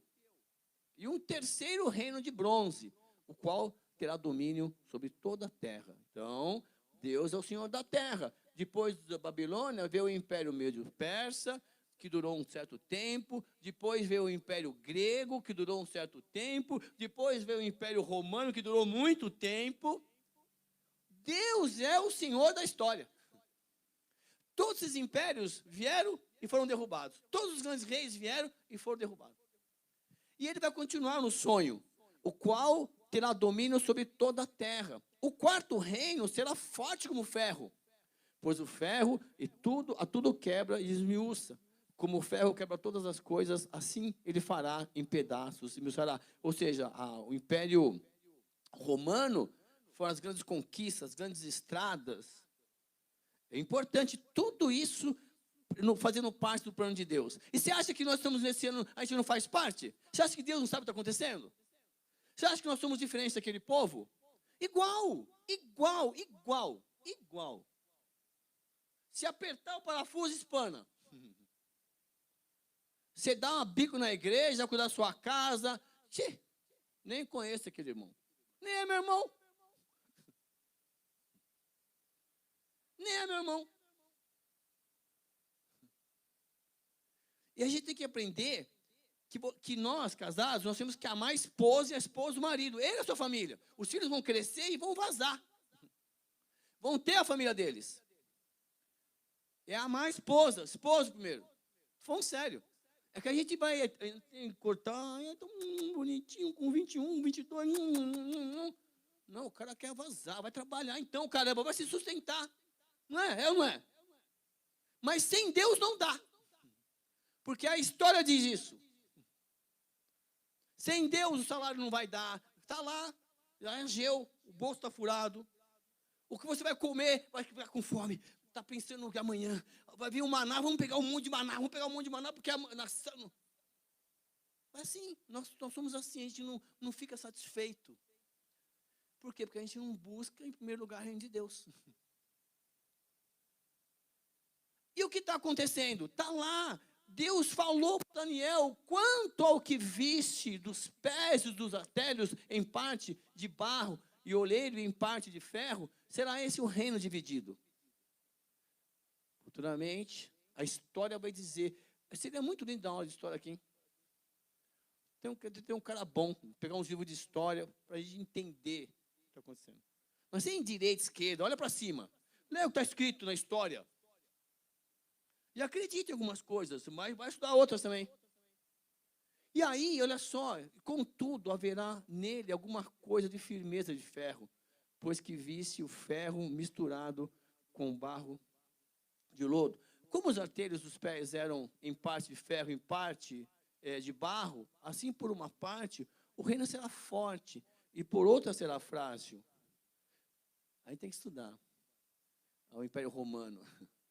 e um terceiro reino de bronze, o qual terá domínio sobre toda a terra. Então, Deus é o Senhor da terra. Depois da Babilônia, veio o Império Medo-Persa, que durou um certo tempo. Depois veio o Império Grego, que durou um certo tempo. Depois veio o Império Romano, que durou muito tempo. Deus é o Senhor da história. Todos esses impérios vieram e foram derrubados. Todos os grandes reis vieram e foram derrubados. E ele vai continuar no sonho, o qual terá domínio sobre toda a terra. O quarto reino será forte como ferro, pois o ferro a tudo quebra e esmiuça. Como o ferro quebra todas as coisas, assim ele fará em pedaços, esmiuçará. Ou seja, o Império Romano foram as grandes conquistas, as grandes estradas. É importante tudo isso fazendo parte do plano de Deus. E você acha que nós estamos nesse ano, a gente não faz parte? Você acha que Deus não sabe o que está acontecendo? Você acha que nós somos diferentes daquele povo? Igual. Se apertar o parafuso, espana. Você dá um bico na igreja, cuidar da sua casa. Nem conheço aquele irmão. Nem é meu irmão. Nem é meu irmão. E a gente tem que aprender que nós, casados, nós temos que amar a esposa e a esposa do marido. Ele e a sua família. Os filhos vão crescer e vão vazar. Vão ter a família deles. É amar a esposa. Esposo primeiro. Falando sério. É que a gente vai cortar, é tão bonitinho, com 21, 22. Não, o cara quer vazar, vai trabalhar então, caramba, vai se sustentar. Não é? É ou não é? Mas sem Deus não dá. Porque a história diz isso. Sem Deus o salário não vai dar. Está lá, já é gel, o bolso está furado. O que você vai comer, vai ficar com fome. Está pensando que amanhã vai vir um maná, vamos pegar um monte de maná, porque nação. É assim, nós somos assim, a gente não fica satisfeito. Por quê? Porque a gente não busca, em primeiro lugar, o reino de Deus. E o que está acontecendo? Está lá. Deus falou para Daniel, quanto ao que viste dos pés dos artelhos, em parte de barro, e olheiro em parte de ferro, será esse o reino dividido. Futuramente, a história vai dizer, seria muito lindo dar uma aula de história aqui, hein? Tem um cara bom, pegar uns livros de história, para a gente entender o que está acontecendo. Mas sem direita, esquerda, olha para cima, lê o que está escrito na história. E acredite em algumas coisas, mas vai estudar outras também. E aí, olha só, contudo, haverá nele alguma coisa de firmeza de ferro, pois que visse o ferro misturado com barro de lodo. Como os artelhos dos pés eram em parte de ferro, em parte de barro, assim por uma parte, o reino será forte, e por outra será frágil. Aí tem que estudar. O Império Romano.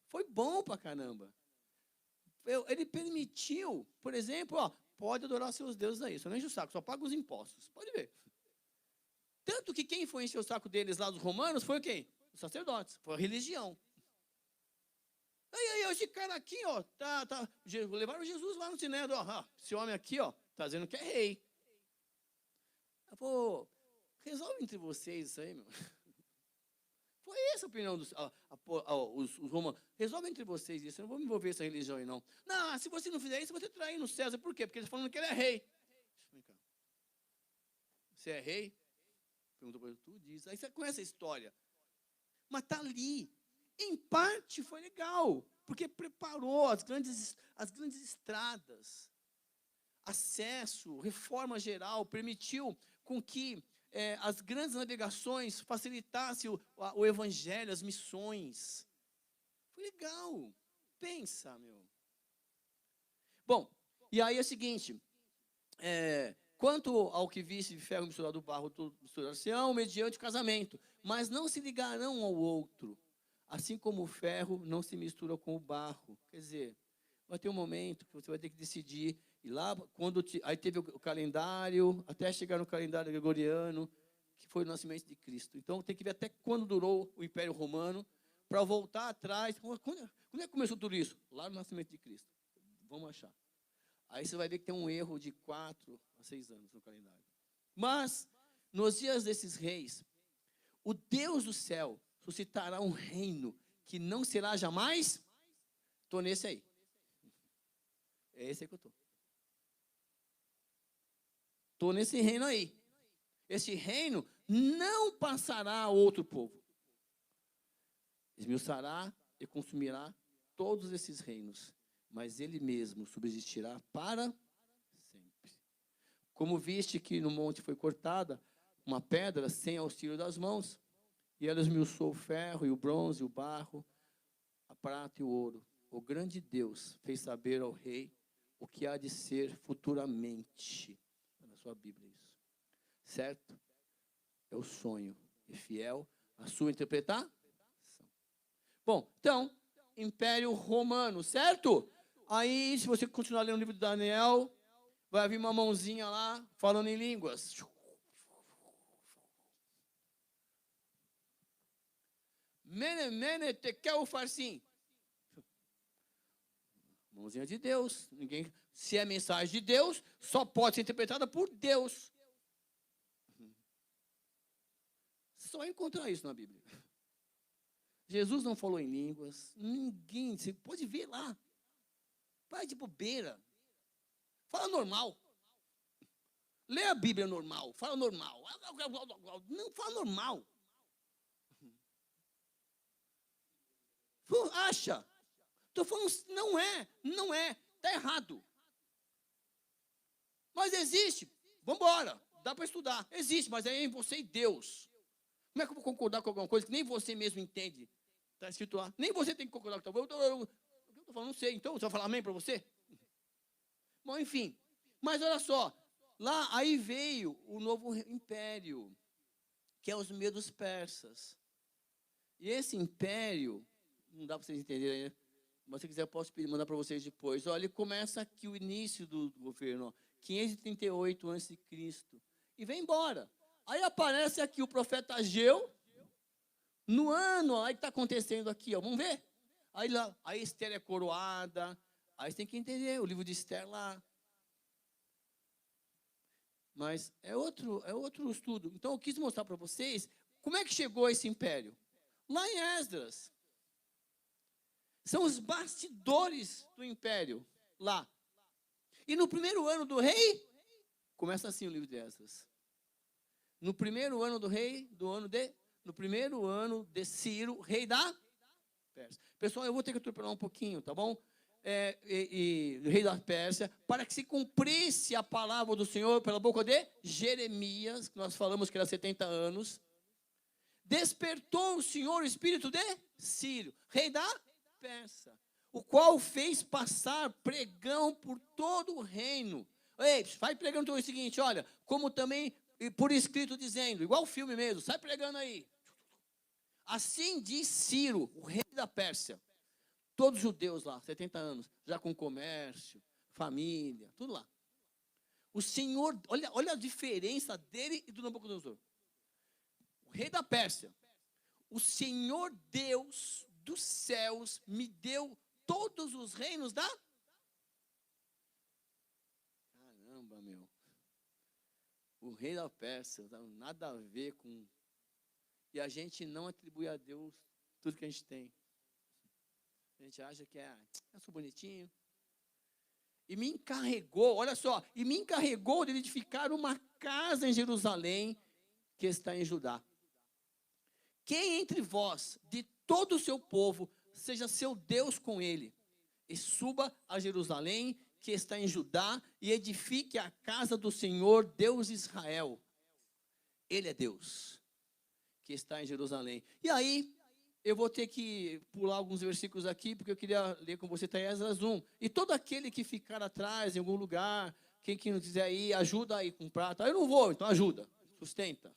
Foi bom pra caramba. Ele permitiu, por exemplo, pode adorar seus deuses aí, só não enche o saco, só paga os impostos. Pode ver. Tanto que quem foi encher o saco deles lá dos romanos foi quem? Os sacerdotes, foi a religião. Aí, esse cara aqui, ó, levaram Jesus lá no Sinédrio, ó, esse homem aqui, ó, tá dizendo que é rei. Eu falei, resolve entre vocês isso aí, meu. Foi essa a opinião dos os romanos. Resolve entre vocês isso, eu não vou me envolver nessa religião aí, não. Não, se você não fizer isso, você trair no César. Por quê? Porque eles falando que ele é rei. Vem cá. Você é rei? Perguntou para ele, tu diz. Aí você conhece a história. Mas está ali. Em parte foi legal, porque preparou as grandes estradas, acesso, reforma geral, permitiu com que as grandes navegações facilitassem o evangelho, as missões. Foi legal. Pensa, meu. Bom, e aí é o seguinte, quanto ao que visse de ferro misturado do barro, misturar-se-ão mediante o casamento, mas não se ligarão ao outro, assim como o ferro não se mistura com o barro. Quer dizer, vai ter um momento que você vai ter que decidir, e lá, aí teve o calendário, até chegar no calendário gregoriano, que foi o nascimento de Cristo. Então, tem que ver até quando durou o Império Romano, para voltar atrás. Quando é que começou tudo isso? Lá no nascimento de Cristo. Vamos achar. Aí você vai ver que tem um erro de 4 a 6 anos no calendário. Mas, nos dias desses reis, o Deus do céu suscitará um reino que não será jamais. Estou nesse aí. É esse aí que eu estou. Estou nesse reino aí. Esse reino não passará a outro povo. Esmiuçará e consumirá todos esses reinos, mas ele mesmo subsistirá para sempre. Como viste que no monte foi cortada uma pedra sem auxílio das mãos, e ela esmiuçou o ferro e o bronze, o barro, a prata e o ouro. O grande Deus fez saber ao rei o que há de ser futuramente. Na sua Bíblia isso. Certo? É o sonho. E fiel à sua interpretação. Bom, então, Império Romano, certo? Aí, se você continuar lendo o livro de Daniel, vai vir uma mãozinha lá, falando em línguas. Mene, tekel, farsim. Mãozinha de Deus. Se é mensagem de Deus, só pode ser interpretada por Deus. Só vai encontrar isso na Bíblia. Jesus não falou em línguas. Ninguém, você pode ver lá. Vai de bobeira. Fala normal. Lê a Bíblia normal. Fala normal. Não, fala normal. Acha. Estou falando, não é. Está errado. Mas existe. Vamos embora. Dá para estudar. Existe, mas é em você e Deus. Como é que eu vou concordar com alguma coisa que nem você mesmo entende? Está escrito lá. Nem você tem que concordar com o que eu estou falando, não sei. Então, você vai falar amém para você? Bom, enfim. Mas olha só. Lá, aí veio o novo império, que é os medos persas. E esse império, não dá para vocês entenderem, né? Mas se quiser, eu posso mandar para vocês depois. Olha, começa aqui o início do governo, ó, 538 a.C. E vem embora. Aí aparece aqui o profeta Ageu, no ano, aí que está acontecendo aqui, ó, vamos ver? Aí lá, a Esther é coroada, aí você tem que entender o livro de Esther lá. Mas é outro estudo. Então, eu quis mostrar para vocês como é que chegou esse império. Lá em Esdras. São os bastidores do império, lá. E no primeiro ano do rei, começa assim o livro de Esdras. No primeiro ano do rei, no primeiro ano de Ciro, rei da Pérsia. Pessoal, eu vou ter que atropelar um pouquinho, tá bom? Rei da Pérsia, para que se cumprisse a palavra do Senhor pela boca de Jeremias, que nós falamos que era 70 anos, despertou o Senhor o espírito de Ciro, rei da Pérsia, o qual fez passar pregão por todo o reino. Ei, vai pregando o seguinte, olha, como também por escrito dizendo, igual o filme mesmo, sai pregando aí. Assim diz Ciro, o rei da Pérsia, todos os judeus lá, 70 anos, já com comércio, família, tudo lá. O Senhor, olha a diferença dele e do Nabucodonosor. O rei da Pérsia, o Senhor Deus dos céus me deu todos os reinos da... Caramba, meu. O rei da Pérsia, nada a ver com... E a gente não atribui a Deus tudo que a gente tem. A gente acha que eu sou bonitinho. E me encarregou, olha só, e me encarregou de edificar uma casa em Jerusalém, que está em Judá. Quem entre vós, de todo o seu povo, seja seu Deus com ele, e suba a Jerusalém, que está em Judá, e edifique a casa do Senhor, Deus de Israel. Ele é Deus, que está em Jerusalém. E aí, eu vou ter que pular alguns versículos aqui, porque eu queria ler com você, Esdras 1. E todo aquele que ficar atrás, em algum lugar, quem que não quiser ir, ajuda aí com prata. Eu não vou, então ajuda, sustenta.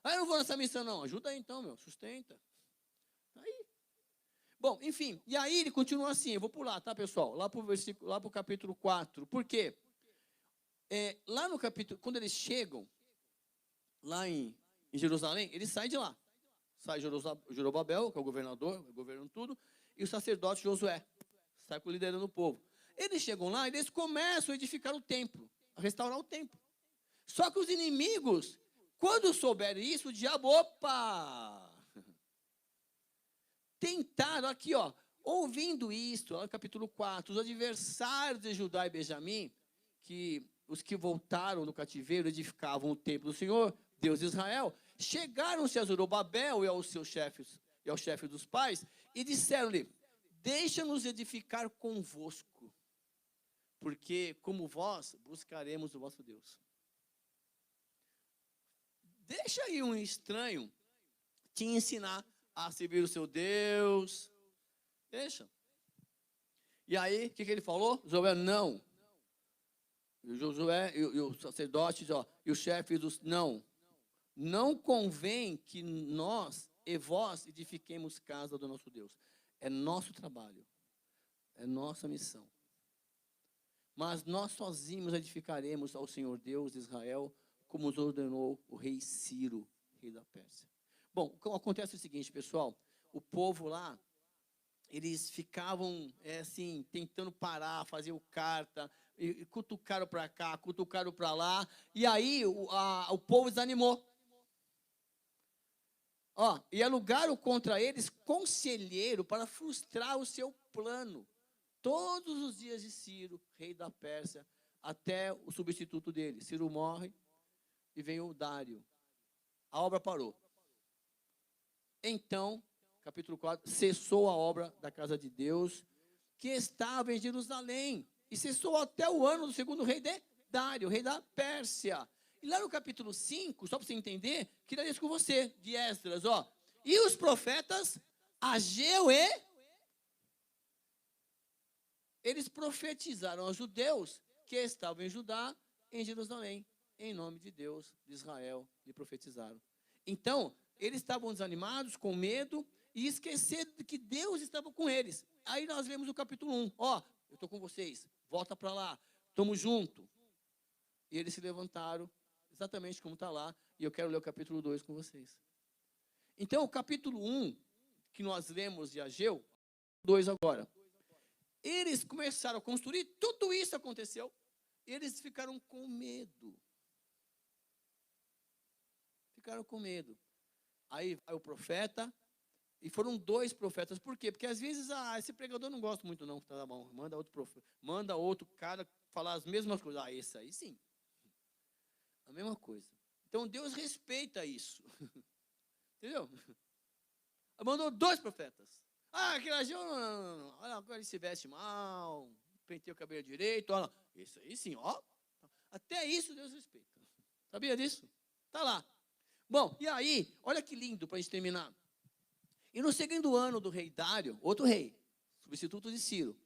Eu não vou nessa missão, não. Ajuda aí então, meu, sustenta. Aí. Bom, enfim, e aí ele continua assim, eu vou pular, tá, pessoal? Lá para o capítulo 4. Por quê? Lá no capítulo, quando eles chegam, lá em Jerusalém, eles saem de lá. Sai Zorobabel, que é o governador, governando tudo, e o sacerdote Josué, sai liderando o povo. Eles chegam lá e eles começam a edificar o templo, a restaurar o templo. Só que os inimigos, quando souberem isso, o diabo, opa! Tentaram aqui, ó, ouvindo isso, lá no capítulo 4, os adversários de Judá e Benjamim, que os que voltaram do cativeiro edificavam o templo do Senhor, Deus de Israel, chegaram-se a Zorobabel e aos seus chefes, e ao chefe dos pais, e disseram-lhe: deixa-nos edificar convosco, porque como vós buscaremos o vosso Deus. Deixa aí um estranho te ensinar a servir o seu Deus. Deixa. E aí, o que ele falou? Josué, não. E o Josué e o sacerdote, ó, e o chefe dos... Não convém que nós e vós edifiquemos casa do nosso Deus. É nosso trabalho. É nossa missão. Mas nós sozinhos edificaremos ao Senhor Deus de Israel, como nos ordenou o rei Ciro, rei da Pérsia. Bom, acontece o seguinte, pessoal. O povo lá, eles ficavam, assim, tentando parar, fazer o carta, e cutucaram para cá, cutucaram para lá. E aí o povo desanimou. E alugaram contra eles conselheiro para frustrar o seu plano. Todos os dias de Ciro, rei da Pérsia, até o substituto dele. Ciro morre e vem o Dário. A obra parou. Então, capítulo 4, cessou a obra da casa de Deus, que estava em Jerusalém. E cessou até o ano do segundo rei de Dário, rei da Pérsia. E lá no capítulo 5, só para você entender, queria ler isso com você, de Esdras, E os profetas, Ageu e... Eles profetizaram aos judeus que estavam em Judá, em Jerusalém, em nome de Deus, de Israel, e profetizaram. Então, eles estavam desanimados, com medo, e esqueceram de que Deus estava com eles. Aí nós lemos o capítulo 1, eu estou com vocês, volta para lá, estamos juntos. E eles se levantaram, exatamente como está lá, e eu quero ler o capítulo 2 com vocês. Então, o capítulo 1, que nós lemos de Ageu, 2 agora. Eles começaram a construir, tudo isso aconteceu, e eles ficaram com medo. Ficaram com medo. Aí vai o profeta, e foram 2 profetas. Por quê? Porque às vezes, esse pregador não gosta muito não, tá bom, manda outro cara falar as mesmas coisas. Esse aí sim. A mesma coisa. Então Deus respeita isso. Entendeu? Mandou 2 profetas. Aquele Ageu, não. Olha, agora ele se veste mal, penteia o cabelo direito, olha. Isso aí sim, Até isso Deus respeita. Sabia disso? Tá lá. Bom, e aí, olha que lindo para a gente terminar. E no segundo ano do rei Dário, outro rei, substituto de Ciro,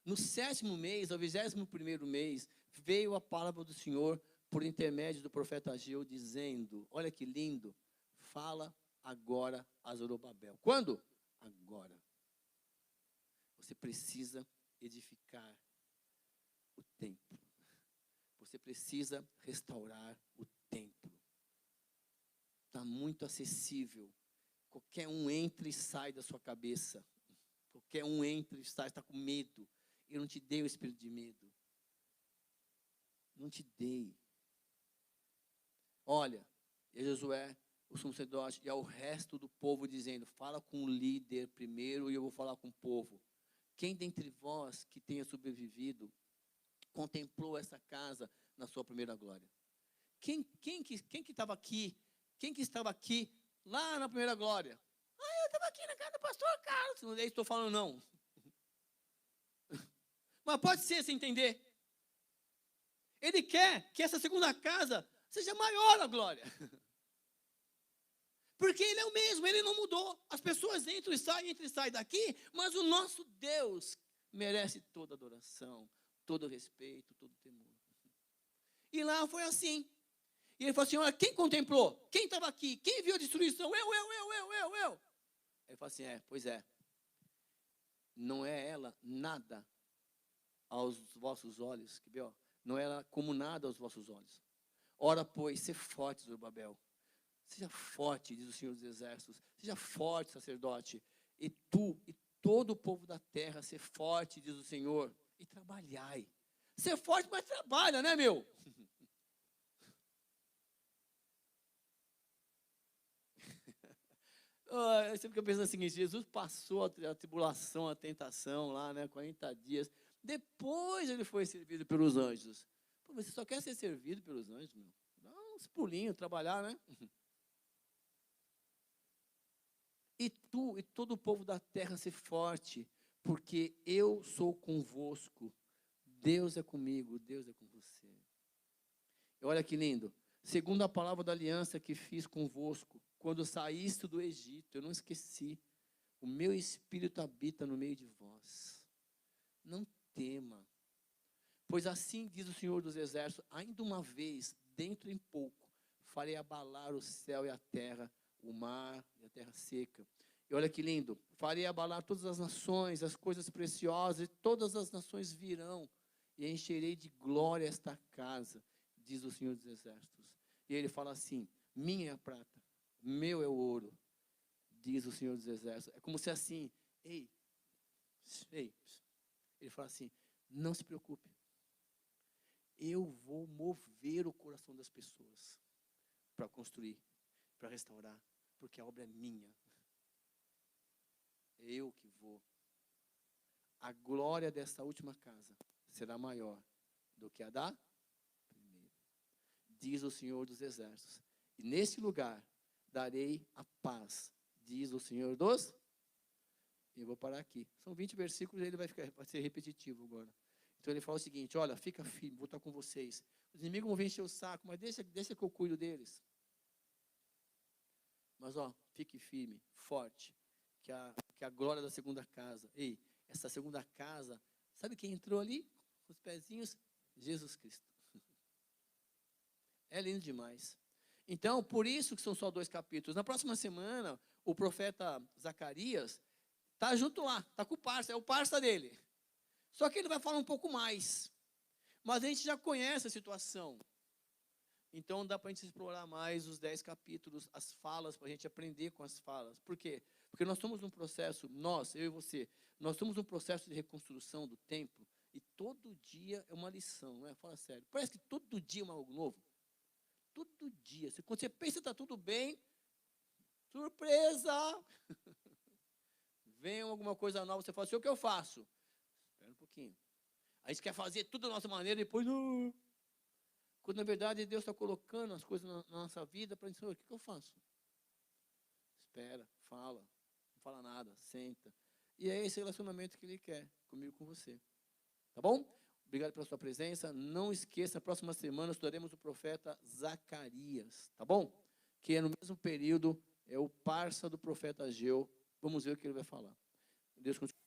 no 7º mês, ao 21º mês, veio a palavra do Senhor por intermédio do profeta Ageu, dizendo, olha que lindo, fala agora a Zorobabel. Quando? Agora. Você precisa edificar o templo. Você precisa restaurar o templo. Está muito acessível. Qualquer um entra e sai da sua cabeça. Qualquer um entra e sai, está com medo. Eu não te dei o espírito de medo. Não te dei. Olha, e Josué, o sumo sacerdote, e ao resto do povo dizendo, fala com o líder primeiro e eu vou falar com o povo. Quem dentre vós que tenha sobrevivido, contemplou essa casa na sua primeira glória? Quem que estava aqui? Quem que estava aqui lá na primeira glória? Eu estava aqui na casa do pastor Carlos. Não é isso que estou falando, não. Mas pode ser, você entender. Ele quer que essa segunda casa seja maior a glória. Porque ele é o mesmo, ele não mudou. As pessoas entram e saem daqui, mas o nosso Deus merece toda adoração, todo respeito, todo temor. E lá foi assim. E ele falou assim, olha, quem contemplou? Quem estava aqui? Quem viu a destruição? Eu. Ele falou assim, pois é. Não é ela nada aos vossos olhos, que ó, não é ela como nada aos vossos olhos. Ora, pois, ser forte, Zorobabel. Seja forte, diz o Senhor dos Exércitos. Seja forte, sacerdote. E tu e todo o povo da terra, ser forte, diz o Senhor. E trabalhai. Ser forte, mas trabalha, né, meu? Eu sempre penso o seguinte, Jesus passou a tribulação, a tentação lá, né, 40 dias. Depois ele foi servido pelos anjos. Pô, você só quer ser servido pelos anjos, meu? Dá uns pulinhos, trabalhar, né? E tu e todo o povo da terra ser forte, porque eu sou convosco. Deus é comigo, Deus é com você. E olha que lindo. Segundo a palavra da aliança que fiz convosco, quando saíste do Egito, eu não esqueci. O meu espírito habita no meio de vós. Não tema. Pois assim diz o Senhor dos Exércitos, ainda uma vez, dentro em pouco, farei abalar o céu e a terra, o mar e a terra seca. E olha que lindo. Farei abalar todas as nações, as coisas preciosas, e todas as nações virão. E encherei de glória esta casa, diz o Senhor dos Exércitos. E ele fala assim, minha é a prata, meu é o ouro, diz o Senhor dos Exércitos. É como se assim, ei. Ele fala assim, não se preocupe. Eu vou mover o coração das pessoas para construir, para restaurar, porque a obra é minha. É eu que vou. A glória dessa última casa será maior do que a da primeira, diz o Senhor dos Exércitos. E nesse lugar darei a paz, diz o Senhor dos. Eu vou parar aqui. São 20 versículos e ele vai ser repetitivo agora. Então ele fala o seguinte, olha, fica firme, vou estar com vocês. Os inimigos vão vir encher o saco, mas deixa que eu cuido deles. Mas fique firme, forte, que a glória da segunda casa. Ei, essa segunda casa, sabe quem entrou ali? Com os pezinhos? Jesus Cristo. É lindo demais. Então, por isso que são só 2 capítulos. Na próxima semana, o profeta Zacarias está junto lá, está com o parça, é o parça dele. Só que ele vai falar um pouco mais. Mas a gente já conhece a situação. Então dá para a gente explorar mais os 10 capítulos, as falas, para a gente aprender com as falas. Por quê? Porque nós estamos num processo, eu e você, nós estamos num processo de reconstrução do templo, e todo dia é uma lição, não é? Fala sério. Parece que todo dia é algo novo. Todo dia. Quando você pensa que está tudo bem, surpresa! Vem alguma coisa nova, você fala assim, o que eu faço? Espera um pouquinho. A gente quer fazer tudo da nossa maneira, e depois... Quando, na verdade, Deus está colocando as coisas na nossa vida para dizer, o que eu faço? Espera, fala, não fala nada, senta. E é esse relacionamento que Ele quer comigo, com você. Tá bom? Obrigado pela sua presença. Não esqueça, na próxima semana estudaremos o profeta Zacarias. Tá bom? Que é no mesmo período, é o parça do profeta Ageu. Vamos ver o que ele vai falar. Deus continue.